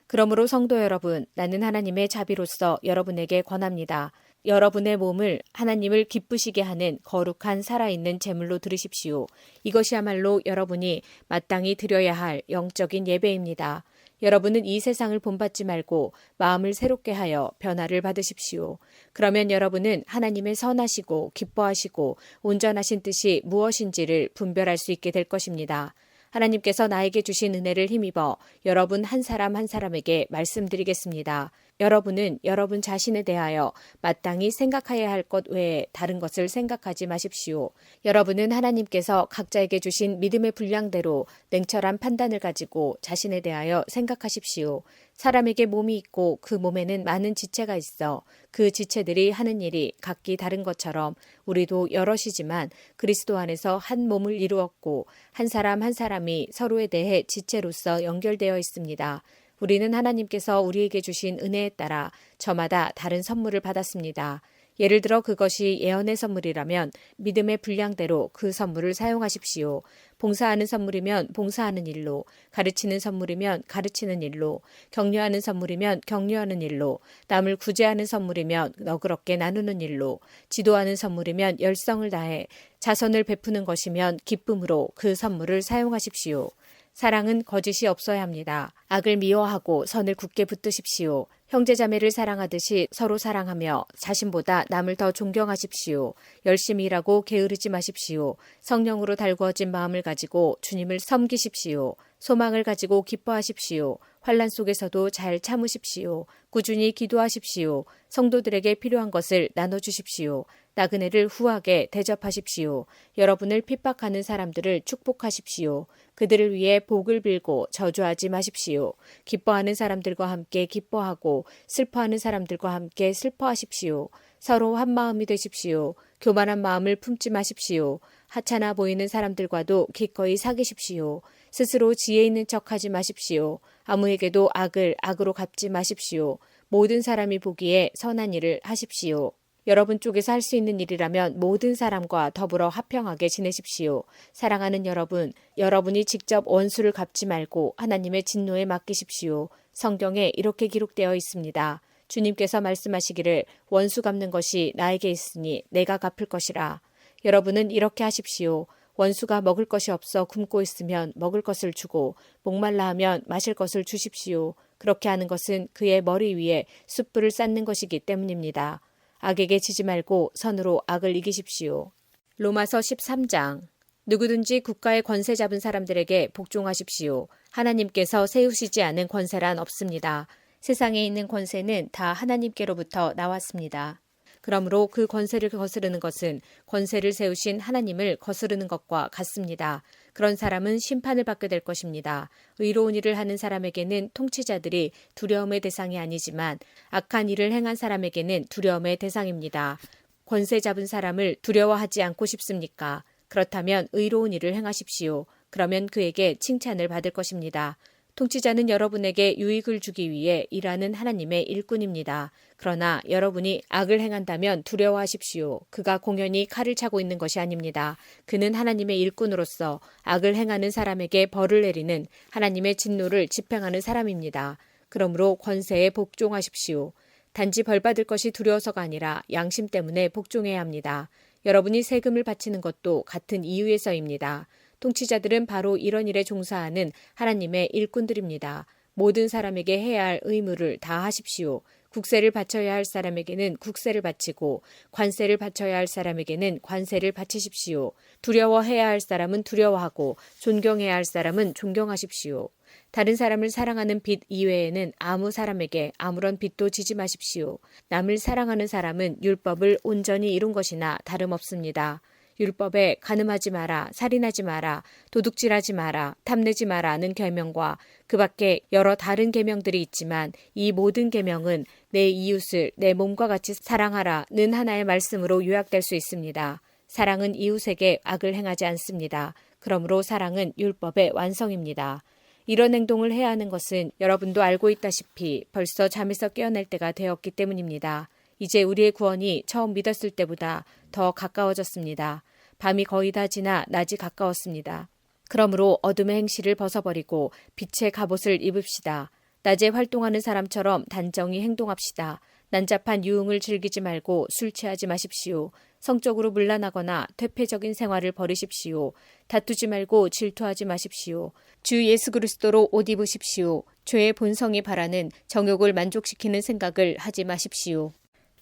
그러므로 성도 여러분, 나는 하나님의 자비로서 여러분에게 권합니다. 여러분의 몸을 하나님을 기쁘시게 하는 거룩한 살아있는 제물로 드리십시오. 이것이야말로 여러분이 마땅히 드려야 할 영적인 예배입니다. 여러분은 이 세상을 본받지 말고 마음을 새롭게 하여 변화를 받으십시오. 그러면 여러분은 하나님의 선하시고 기뻐하시고 온전하신 뜻이 무엇인지를 분별할 수 있게 될 것입니다. 하나님께서 나에게 주신 은혜를 힘입어 여러분 한 사람 한 사람에게 말씀드리겠습니다. 여러분은 여러분 자신에 대하여 마땅히 생각해야 할 것 외에 다른 것을 생각하지 마십시오. 여러분은 하나님께서 각자에게 주신 믿음의 분량대로 냉철한 판단을 가지고 자신에 대하여 생각하십시오. 사람에게 몸이 있고 그 몸에는 많은 지체가 있어 그 지체들이 하는 일이 각기 다른 것처럼 우리도 여럿이지만 그리스도 안에서 한 몸을 이루었고 한 사람 한 사람이 서로에 대해 지체로서 연결되어 있습니다. 우리는 하나님께서 우리에게 주신 은혜에 따라 저마다 다른 선물을 받았습니다. 예를 들어 그것이 예언의 선물이라면 믿음의 분량대로 그 선물을 사용하십시오. 봉사하는 선물이면 봉사하는 일로, 가르치는 선물이면 가르치는 일로, 격려하는 선물이면 격려하는 일로, 남을 구제하는 선물이면 너그럽게 나누는 일로, 지도하는 선물이면 열성을 다해, 자선을 베푸는 것이면 기쁨으로 그 선물을 사용하십시오. 사랑은 거짓이 없어야 합니다. 악을 미워하고 선을 굳게 붙드십시오. 형제자매를 사랑하듯이 서로 사랑하며 자신보다 남을 더 존경하십시오. 열심히 일하고 게으르지 마십시오. 성령으로 달구어진 마음을 가지고 주님을 섬기십시오. 소망을 가지고 기뻐하십시오. 환난 속에서도 잘 참으십시오. 꾸준히 기도하십시오. 성도들에게 필요한 것을 나눠주십시오. 나그네를 후하게 대접하십시오. 여러분을 핍박하는 사람들을 축복하십시오. 그들을 위해 복을 빌고 저주하지 마십시오. 기뻐하는 사람들과 함께 기뻐하고 슬퍼하는 사람들과 함께 슬퍼하십시오. 서로 한 마음이 되십시오. 교만한 마음을 품지 마십시오. 하찮아 보이는 사람들과도 기꺼이 사귀십시오. 스스로 지혜 있는 척하지 마십시오. 아무에게도 악을 악으로 갚지 마십시오. 모든 사람이 보기에 선한 일을 하십시오. 여러분 쪽에서 할 수 있는 일이라면 모든 사람과 더불어 화평하게 지내십시오. 사랑하는 여러분, 여러분이 직접 원수를 갚지 말고 하나님의 진노에 맡기십시오. 성경에 이렇게 기록되어 있습니다. 주님께서 말씀하시기를 원수 갚는 것이 나에게 있으니 내가 갚을 것이라. 여러분은 이렇게 하십시오. 원수가 먹을 것이 없어 굶고 있으면 먹을 것을 주고 목말라 하면 마실 것을 주십시오. 그렇게 하는 것은 그의 머리 위에 숯불을 쌓는 것이기 때문입니다. 악에게 지지 말고 선으로 악을 이기십시오. 로마서 13장. 누구든지 국가의 권세 잡은 사람들에게 복종하십시오. 하나님께서 세우시지 않은 권세란 없습니다. 세상에 있는 권세는 다 하나님께로부터 나왔습니다. 그러므로 그 권세를 거스르는 것은 권세를 세우신 하나님을 거스르는 것과 같습니다. 그런 사람은 심판을 받게 될 것입니다. 의로운 일을 하는 사람에게는 통치자들이 두려움의 대상이 아니지만 악한 일을 행한 사람에게는 두려움의 대상입니다. 권세 잡은 사람을 두려워하지 않고 싶습니까? 그렇다면 의로운 일을 행하십시오. 그러면 그에게 칭찬을 받을 것입니다. 통치자는 여러분에게 유익을 주기 위해 일하는 하나님의 일꾼입니다. 그러나 여러분이 악을 행한다면 두려워하십시오. 그가 공연히 칼을 차고 있는 것이 아닙니다. 그는 하나님의 일꾼으로서 악을 행하는 사람에게 벌을 내리는 하나님의 진노를 집행하는 사람입니다. 그러므로 권세에 복종하십시오. 단지 벌받을 것이 두려워서가 아니라 양심 때문에 복종해야 합니다. 여러분이 세금을 바치는 것도 같은 이유에서입니다. 통치자들은 바로 이런 일에 종사하는 하나님의 일꾼들입니다. 모든 사람에게 해야 할 의무를 다 하십시오. 국세를 바쳐야 할 사람에게는 국세를 바치고 관세를 바쳐야 할 사람에게는 관세를 바치십시오. 두려워해야 할 사람은 두려워하고 존경해야 할 사람은 존경하십시오. 다른 사람을 사랑하는 빚 이외에는 아무 사람에게 아무런 빚도 지지 마십시오. 남을 사랑하는 사람은 율법을 온전히 이룬 것이나 다름없습니다. 율법에 간음하지 마라, 살인하지 마라, 도둑질하지 마라, 탐내지 마라는 계명과 그 밖에 여러 다른 계명들이 있지만 이 모든 계명은 내 이웃을 내 몸과 같이 사랑하라는 하나의 말씀으로 요약될 수 있습니다. 사랑은 이웃에게 악을 행하지 않습니다. 그러므로 사랑은 율법의 완성입니다. 이런 행동을 해야 하는 것은 여러분도 알고 있다시피 벌써 잠에서 깨어날 때가 되었기 때문입니다. 이제 우리의 구원이 처음 믿었을 때보다 더 가까워졌습니다. 밤이 거의 다 지나 낮이 가까웠습니다. 그러므로 어둠의 행실을 벗어버리고 빛의 갑옷을 입읍시다. 낮에 활동하는 사람처럼 단정히 행동합시다. 난잡한 유흥을 즐기지 말고 술 취하지 마십시오. 성적으로 문란하거나 퇴폐적인 생활을 버리십시오. 다투지 말고 질투하지 마십시오. 주 예수 그리스도로 옷 입으십시오. 죄의 본성이 바라는 정욕을 만족시키는 생각을 하지 마십시오.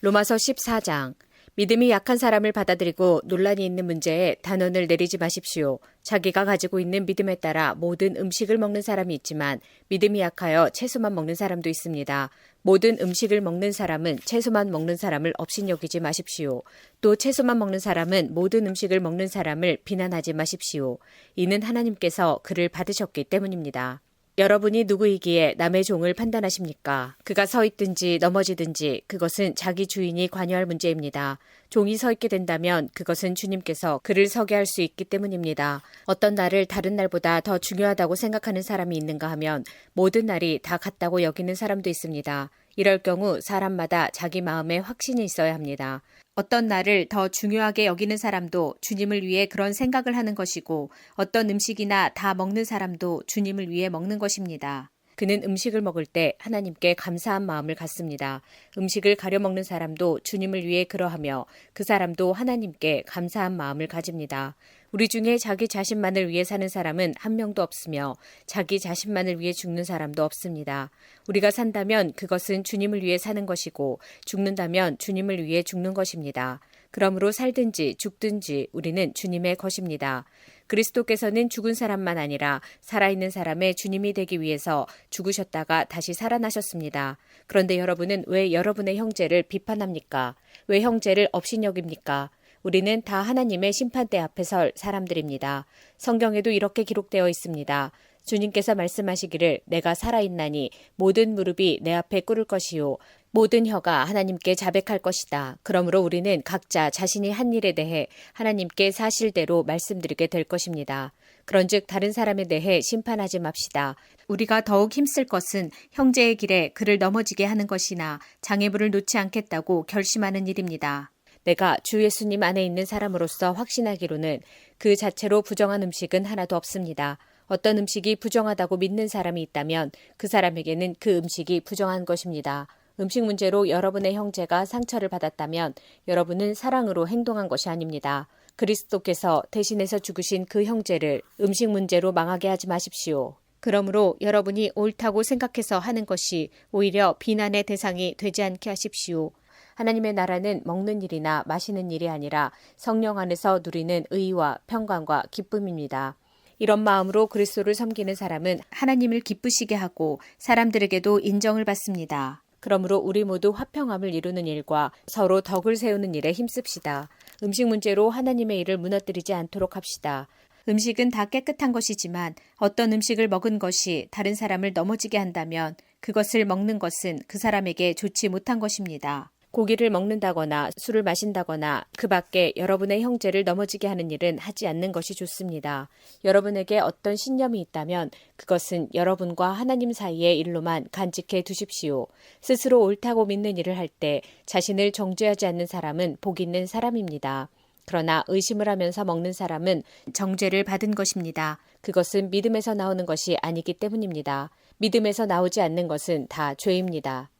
로마서 14장. 믿음이 약한 사람을 받아들이고 논란이 있는 문제에 단언을 내리지 마십시오. 자기가 가지고 있는 믿음에 따라 모든 음식을 먹는 사람이 있지만 믿음이 약하여 채소만 먹는 사람도 있습니다. 모든 음식을 먹는 사람은 채소만 먹는 사람을 업신여기지 마십시오. 또 채소만 먹는 사람은 모든 음식을 먹는 사람을 비난하지 마십시오. 이는 하나님께서 그를 받으셨기 때문입니다. 여러분이 누구이기에 남의 종을 판단하십니까? 그가 서 있든지 넘어지든지 그것은 자기 주인이 관여할 문제입니다. 종이 서 있게 된다면 그것은 주님께서 그를 서게 할 수 있기 때문입니다. 어떤 날을 다른 날보다 더 중요하다고 생각하는 사람이 있는가 하면 모든 날이 다 같다고 여기는 사람도 있습니다. 이럴 경우 사람마다 자기 마음에 확신이 있어야 합니다. 어떤 날을 더 중요하게 여기는 사람도 주님을 위해 그런 생각을 하는 것이고 어떤 음식이나 다 먹는 사람도 주님을 위해 먹는 것입니다. 그는 음식을 먹을 때 하나님께 감사한 마음을 갖습니다. 음식을 가려 먹는 사람도 주님을 위해 그러하며 그 사람도 하나님께 감사한 마음을 가집니다. 우리 중에 자기 자신만을 위해 사는 사람은 한 명도 없으며 자기 자신만을 위해 죽는 사람도 없습니다. 우리가 산다면 그것은 주님을 위해 사는 것이고 죽는다면 주님을 위해 죽는 것입니다. 그러므로 살든지 죽든지 우리는 주님의 것입니다. 그리스도께서는 죽은 사람만 아니라 살아있는 사람의 주님이 되기 위해서 죽으셨다가 다시 살아나셨습니다. 그런데 여러분은 왜 여러분의 형제를 비판합니까? 왜 형제를 업신여깁니까? 우리는 다 하나님의 심판대 앞에 설 사람들입니다. 성경에도 이렇게 기록되어 있습니다. 주님께서 말씀하시기를 내가 살아있나니 모든 무릎이 내 앞에 꿇을 것이요 모든 혀가 하나님께 자백할 것이다. 그러므로 우리는 각자 자신이 한 일에 대해 하나님께 사실대로 말씀드리게 될 것입니다. 그런즉 다른 사람에 대해 심판하지 맙시다. 우리가 더욱 힘쓸 것은 형제의 길에 그를 넘어지게 하는 것이나 장애물을 놓지 않겠다고 결심하는 일입니다. 내가 주 예수님 안에 있는 사람으로서 확신하기로는 그 자체로 부정한 음식은 하나도 없습니다. 어떤 음식이 부정하다고 믿는 사람이 있다면 그 사람에게는 그 음식이 부정한 것입니다. 음식 문제로 여러분의 형제가 상처를 받았다면 여러분은 사랑으로 행동한 것이 아닙니다. 그리스도께서 대신해서 죽으신 그 형제를 음식 문제로 망하게 하지 마십시오. 그러므로 여러분이 옳다고 생각해서 하는 것이 오히려 비난의 대상이 되지 않게 하십시오. 하나님의 나라는 먹는 일이나 마시는 일이 아니라 성령 안에서 누리는 의와 평강과 기쁨입니다. 이런 마음으로 그리스도를 섬기는 사람은 하나님을 기쁘시게 하고 사람들에게도 인정을 받습니다. 그러므로 우리 모두 화평함을 이루는 일과 서로 덕을 세우는 일에 힘씁시다. 음식 문제로 하나님의 일을 무너뜨리지 않도록 합시다. 음식은 다 깨끗한 것이지만 어떤 음식을 먹은 것이 다른 사람을 넘어지게 한다면 그것을 먹는 것은 그 사람에게 좋지 못한 것입니다. 고기를 먹는다거나 술을 마신다거나 그 밖에 여러분의 형제를 넘어지게 하는 일은 하지 않는 것이 좋습니다. 여러분에게 어떤 신념이 있다면 그것은 여러분과 하나님 사이의 일로만 간직해 두십시오. 스스로 옳다고 믿는 일을 할 때 자신을 정죄하지 않는 사람은 복 있는 사람입니다. 그러나 의심을 하면서 먹는 사람은 정죄를 받은 것입니다. 그것은 믿음에서 나오는 것이 아니기 때문입니다. 믿음에서 나오지 않는 것은 다 죄입니다.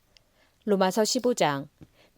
로마서 15장.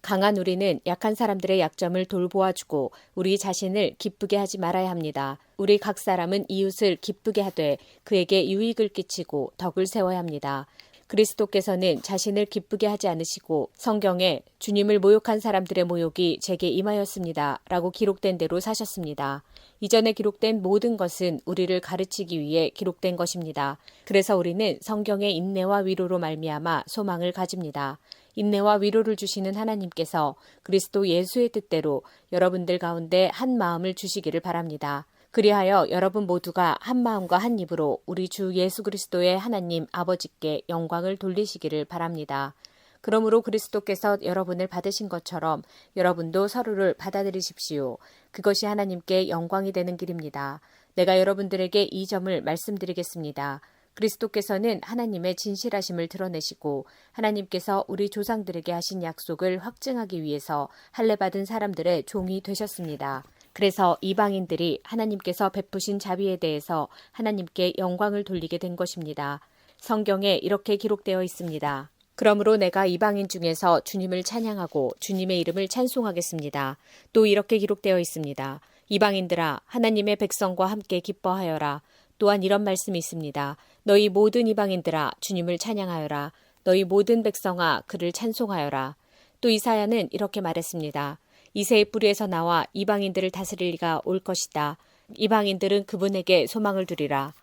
강한 우리는 약한 사람들의 약점을 돌보아주고 우리 자신을 기쁘게 하지 말아야 합니다. 우리 각 사람은 이웃을 기쁘게 하되 그에게 유익을 끼치고 덕을 세워야 합니다. 그리스도께서는 자신을 기쁘게 하지 않으시고 성경에 주님을 모욕한 사람들의 모욕이 제게 임하였습니다. 라고 기록된 대로 사셨습니다. 이전에 기록된 모든 것은 우리를 가르치기 위해 기록된 것입니다. 그래서 우리는 성경의 인내와 위로로 말미암아 소망을 가집니다. 인내와 위로를 주시는 하나님께서 그리스도 예수의 뜻대로 여러분들 가운데 한 마음을 주시기를 바랍니다. 그리하여 여러분 모두가 한 마음과 한 입으로 우리 주 예수 그리스도의 하나님 아버지께 영광을 돌리시기를 바랍니다. 그러므로 그리스도께서 여러분을 받으신 것처럼 여러분도 서로를 받아들이십시오. 그것이 하나님께 영광이 되는 길입니다. 내가 여러분들에게 이 점을 말씀드리겠습니다. 그리스도께서는 하나님의 진실하심을 드러내시고 하나님께서 우리 조상들에게 하신 약속을 확증하기 위해서 할례받은 사람들의 종이 되셨습니다. 그래서 이방인들이 하나님께서 베푸신 자비에 대해서 하나님께 영광을 돌리게 된 것입니다. 성경에 이렇게 기록되어 있습니다. 그러므로 내가 이방인 중에서 주님을 찬양하고 주님의 이름을 찬송하겠습니다. 또 이렇게 기록되어 있습니다. 이방인들아 하나님의 백성과 함께 기뻐하여라. 또한 이런 말씀이 있습니다. 너희 모든 이방인들아 주님을 찬양하여라. 너희 모든 백성아 그를 찬송하여라. 또 이사야는 이렇게 말했습니다. 이새의 뿌리에서 나와 이방인들을 다스릴 이가 올 것이다. 이방인들은 그분에게 소망을 두리라.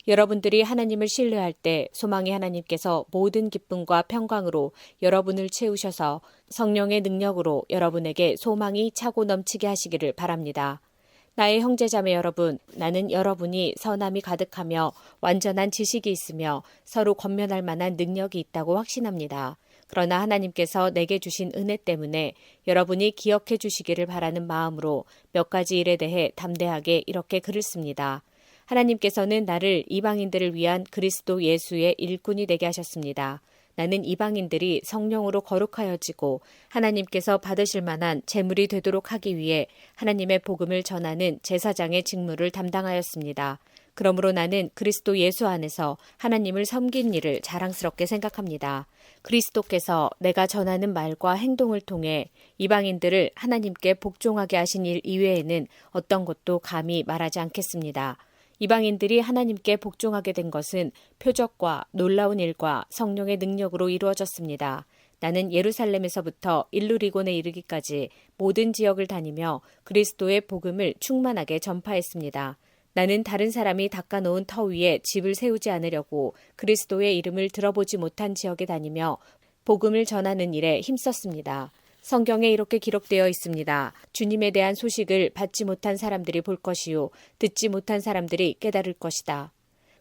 여러분들이 하나님을 신뢰할 때 소망의 하나님께서 모든 기쁨과 평강으로 여러분을 채우셔서 성령의 능력으로 여러분에게 소망이 차고 넘치게 하시기를 바랍니다. 나의 형제자매 여러분, 나는 여러분이 선함이 가득하며 완전한 지식이 있으며 서로 권면할 만한 능력이 있다고 확신합니다. 그러나 하나님께서 내게 주신 은혜 때문에 여러분이 기억해 주시기를 바라는 마음으로 몇 가지 일에 대해 담대하게 이렇게 글을 씁니다. 하나님께서는 나를 이방인들을 위한 그리스도 예수의 일꾼이 되게 하셨습니다. 나는 이방인들이 성령으로 거룩하여지고 하나님께서 받으실 만한 제물이 되도록 하기 위해 하나님의 복음을 전하는 제사장의 직무를 담당하였습니다. 그러므로 나는 그리스도 예수 안에서 하나님을 섬긴 일을 자랑스럽게 생각합니다. 그리스도께서 내가 전하는 말과 행동을 통해 이방인들을 하나님께 복종하게 하신 일 이외에는 어떤 것도 감히 말하지 않겠습니다. 이방인들이 하나님께 복종하게 된 것은 표적과 놀라운 일과 성령의 능력으로 이루어졌습니다. 나는 예루살렘에서부터 일루리곤에 이르기까지 모든 지역을 다니며 그리스도의 복음을 충만하게 전파했습니다. 나는 다른 사람이 닦아놓은 터 위에 집을 세우지 않으려고 그리스도의 이름을 들어보지 못한 지역에 다니며 복음을 전하는 일에 힘썼습니다. 성경에 이렇게 기록되어 있습니다. 주님에 대한 소식을 받지 못한 사람들이 볼 것이요 듣지 못한 사람들이 깨달을 것이다.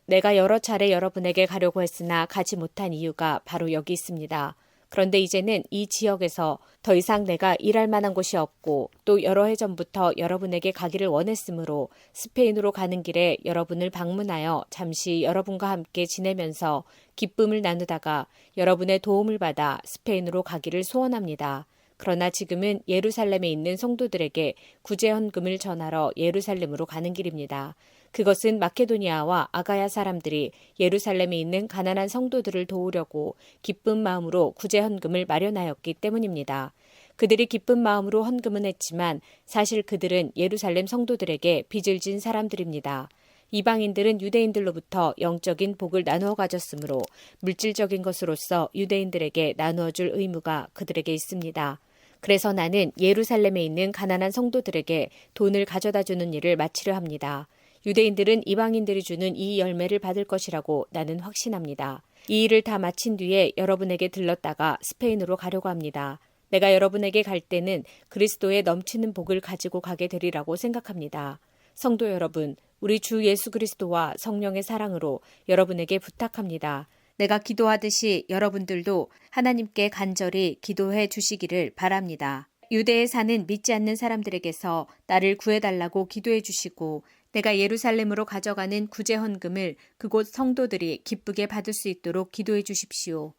내가 여러 차례 여러분에게 가려고 했으나 가지 못한 이유가 바로 여기 있습니다. 그런데 이제는 이 지역에서 더 이상 내가 일할 만한 곳이 없고 또 여러 해 전부터 여러분에게 가기를 원했으므로 스페인으로 가는 길에 여러분을 방문하여 잠시 여러분과 함께 지내면서 기쁨을 나누다가 여러분의 도움을 받아 스페인으로 가기를 소원합니다. 그러나 지금은 예루살렘에 있는 성도들에게 구제헌금을 전하러 예루살렘으로 가는 길입니다. 그것은 마케도니아와 아가야 사람들이 예루살렘에 있는 가난한 성도들을 도우려고 기쁜 마음으로 구제헌금을 마련하였기 때문입니다. 그들이 기쁜 마음으로 헌금은 했지만 사실 그들은 예루살렘 성도들에게 빚을 진 사람들입니다. 이방인들은 유대인들로부터 영적인 복을 나누어 가졌으므로 물질적인 것으로서 유대인들에게 나누어 줄 의무가 그들에게 있습니다. 그래서 나는 예루살렘에 있는 가난한 성도들에게 돈을 가져다 주는 일을 마치려 합니다. 유대인들은 이방인들이 주는 이 열매를 받을 것이라고 나는 확신합니다. 이 일을 다 마친 뒤에 여러분에게 들렀다가 스페인으로 가려고 합니다. 내가 여러분에게 갈 때는 그리스도의 넘치는 복을 가지고 가게 되리라고 생각합니다. 성도 여러분, 우리 주 예수 그리스도와 성령의 사랑으로 여러분에게 부탁합니다. 내가 기도하듯이 여러분들도 하나님께 간절히 기도해 주시기를 바랍니다. 유대에 사는 믿지 않는 사람들에게서 나를 구해달라고 기도해 주시고 내가 예루살렘으로 가져가는 구제헌금을 그곳 성도들이 기쁘게 받을 수 있도록 기도해 주십시오.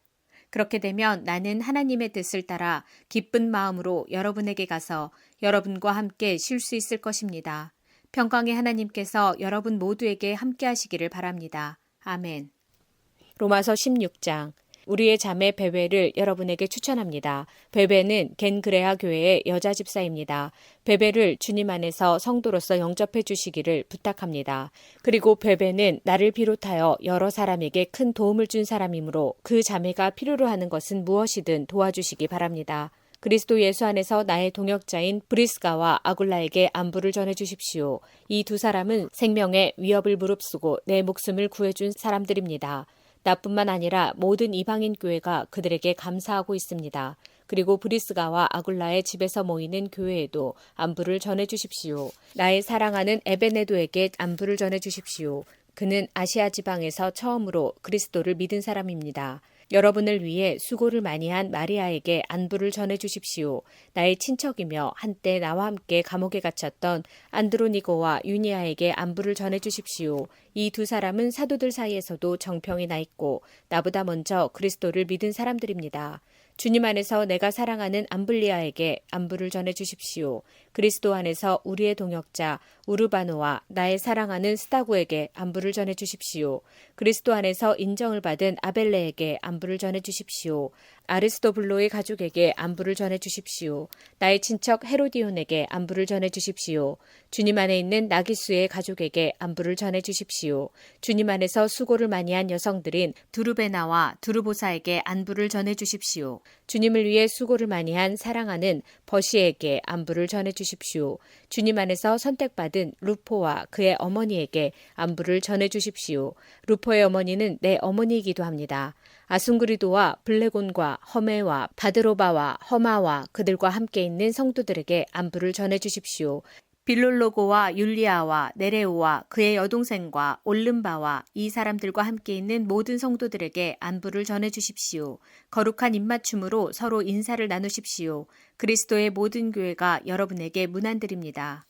그렇게 되면 나는 하나님의 뜻을 따라 기쁜 마음으로 여러분에게 가서 여러분과 함께 쉴 수 있을 것입니다. 평강의 하나님께서 여러분 모두에게 함께 하시기를 바랍니다. 아멘. 로마서 16장. 우리의 자매 베베를 여러분에게 추천합니다. 베베는 겐그레아 교회의 여자 집사입니다. 베베를 주님 안에서 성도로서 영접해 주시기를 부탁합니다. 그리고 베베는 나를 비롯하여 여러 사람에게 큰 도움을 준 사람이므로 그 자매가 필요로 하는 것은 무엇이든 도와주시기 바랍니다. 그리스도 예수 안에서 나의 동역자인 브리스가와 아굴라에게 안부를 전해 주십시오. 이 두 사람은 생명의 위협을 무릅쓰고 내 목숨을 구해준 사람들입니다. 나뿐만 아니라 모든 이방인 교회가 그들에게 감사하고 있습니다. 그리고 브리스가와 아굴라의 집에서 모이는 교회에도 안부를 전해 주십시오. 나의 사랑하는 에베네도에게 안부를 전해 주십시오. 그는 아시아 지방에서 처음으로 그리스도를 믿은 사람입니다. 여러분을 위해 수고를 많이 한 마리아에게 안부를 전해 주십시오. 나의 친척이며 한때 나와 함께 감옥에 갇혔던 안드로니고와 유니아에게 안부를 전해 주십시오. 이 두 사람은 사도들 사이에서도 정평이 나 있고 나보다 먼저 그리스도를 믿은 사람들입니다. 주님 안에서 내가 사랑하는 암블리아에게 안부를 전해 주십시오. 그리스도 안에서 우리의 동역자 우르바노와 나의 사랑하는 스타구에게 안부를 전해 주십시오. 그리스도 안에서 인정을 받은 아벨레에게 안부를 전해 주십시오. 아리스토블로의 가족에게 안부를 전해 주십시오. 나의 친척 헤로디온에게 안부를 전해 주십시오. 주님 안에 있는 나기수의 가족에게 안부를 전해 주십시오. 주님 안에서 수고를 많이 한 여성들인 두르베나와 두르보사에게 안부를 전해 주십시오. 주님을 위해 수고를 많이 한 사랑하는 버시에게 안부를 전해 주십시오. 주님 안에서 선택받은 루포와 그의 어머니에게 안부를 전해 주십시오. 루포의 어머니는 내 어머니이기도 합니다. 아순그리도와 블레곤과 허메와 바드로바와 허마와 그들과 함께 있는 성도들에게 안부를 전해 주십시오. 빌롤로고와 율리아와 네레오와 그의 여동생과 올름바와 이 사람들과 함께 있는 모든 성도들에게 안부를 전해 주십시오. 거룩한 입맞춤으로 서로 인사를 나누십시오. 그리스도의 모든 교회가 여러분에게 문안드립니다.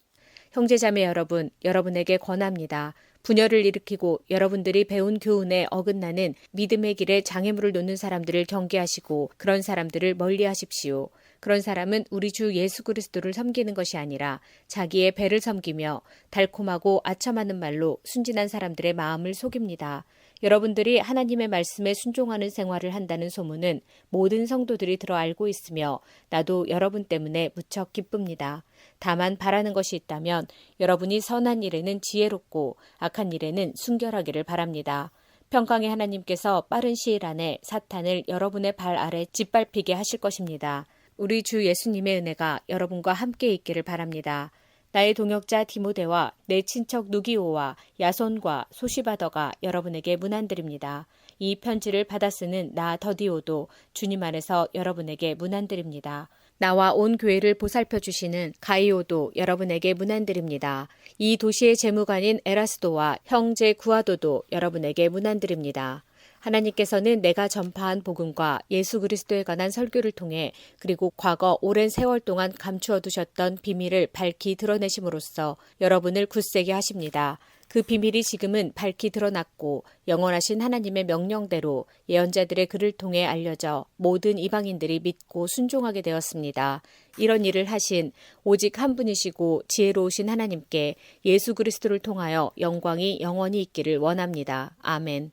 형제자매 여러분, 여러분에게 권합니다. 분열을 일으키고 여러분들이 배운 교훈에 어긋나는 믿음의 길에 장애물을 놓는 사람들을 경계하시고 그런 사람들을 멀리하십시오. 그런 사람은 우리 주 예수 그리스도를 섬기는 것이 아니라 자기의 배를 섬기며 달콤하고 아첨하는 말로 순진한 사람들의 마음을 속입니다. 여러분들이 하나님의 말씀에 순종하는 생활을 한다는 소문은 모든 성도들이 들어 알고 있으며 나도 여러분 때문에 무척 기쁩니다. 다만 바라는 것이 있다면 여러분이 선한 일에는 지혜롭고 악한 일에는 순결하기를 바랍니다. 평강의 하나님께서 빠른 시일 안에 사탄을 여러분의 발 아래 짓밟히게 하실 것입니다. 우리 주 예수님의 은혜가 여러분과 함께 있기를 바랍니다. 나의 동역자 디모데와 내 친척 누기오와 야손과 소시바더가 여러분에게 문안드립니다. 이 편지를 받아 쓰는 나 더디오도 주님 안에서 여러분에게 문안드립니다. 나와 온 교회를 보살펴 주시는 가이오도 여러분에게 문안드립니다. 이 도시의 재무관인 에라스도와 형제 구아도도 여러분에게 문안드립니다. 하나님께서는 내가 전파한 복음과 예수 그리스도에 관한 설교를 통해 그리고 과거 오랜 세월 동안 감추어 두셨던 비밀을 밝히 드러내심으로써 여러분을 굳세게 하십니다. 그 비밀이 지금은 밝히 드러났고 영원하신 하나님의 명령대로 예언자들의 글을 통해 알려져 모든 이방인들이 믿고 순종하게 되었습니다. 이런 일을 하신 오직 한 분이시고 지혜로우신 하나님께 예수 그리스도를 통하여 영광이 영원히 있기를 원합니다. 아멘.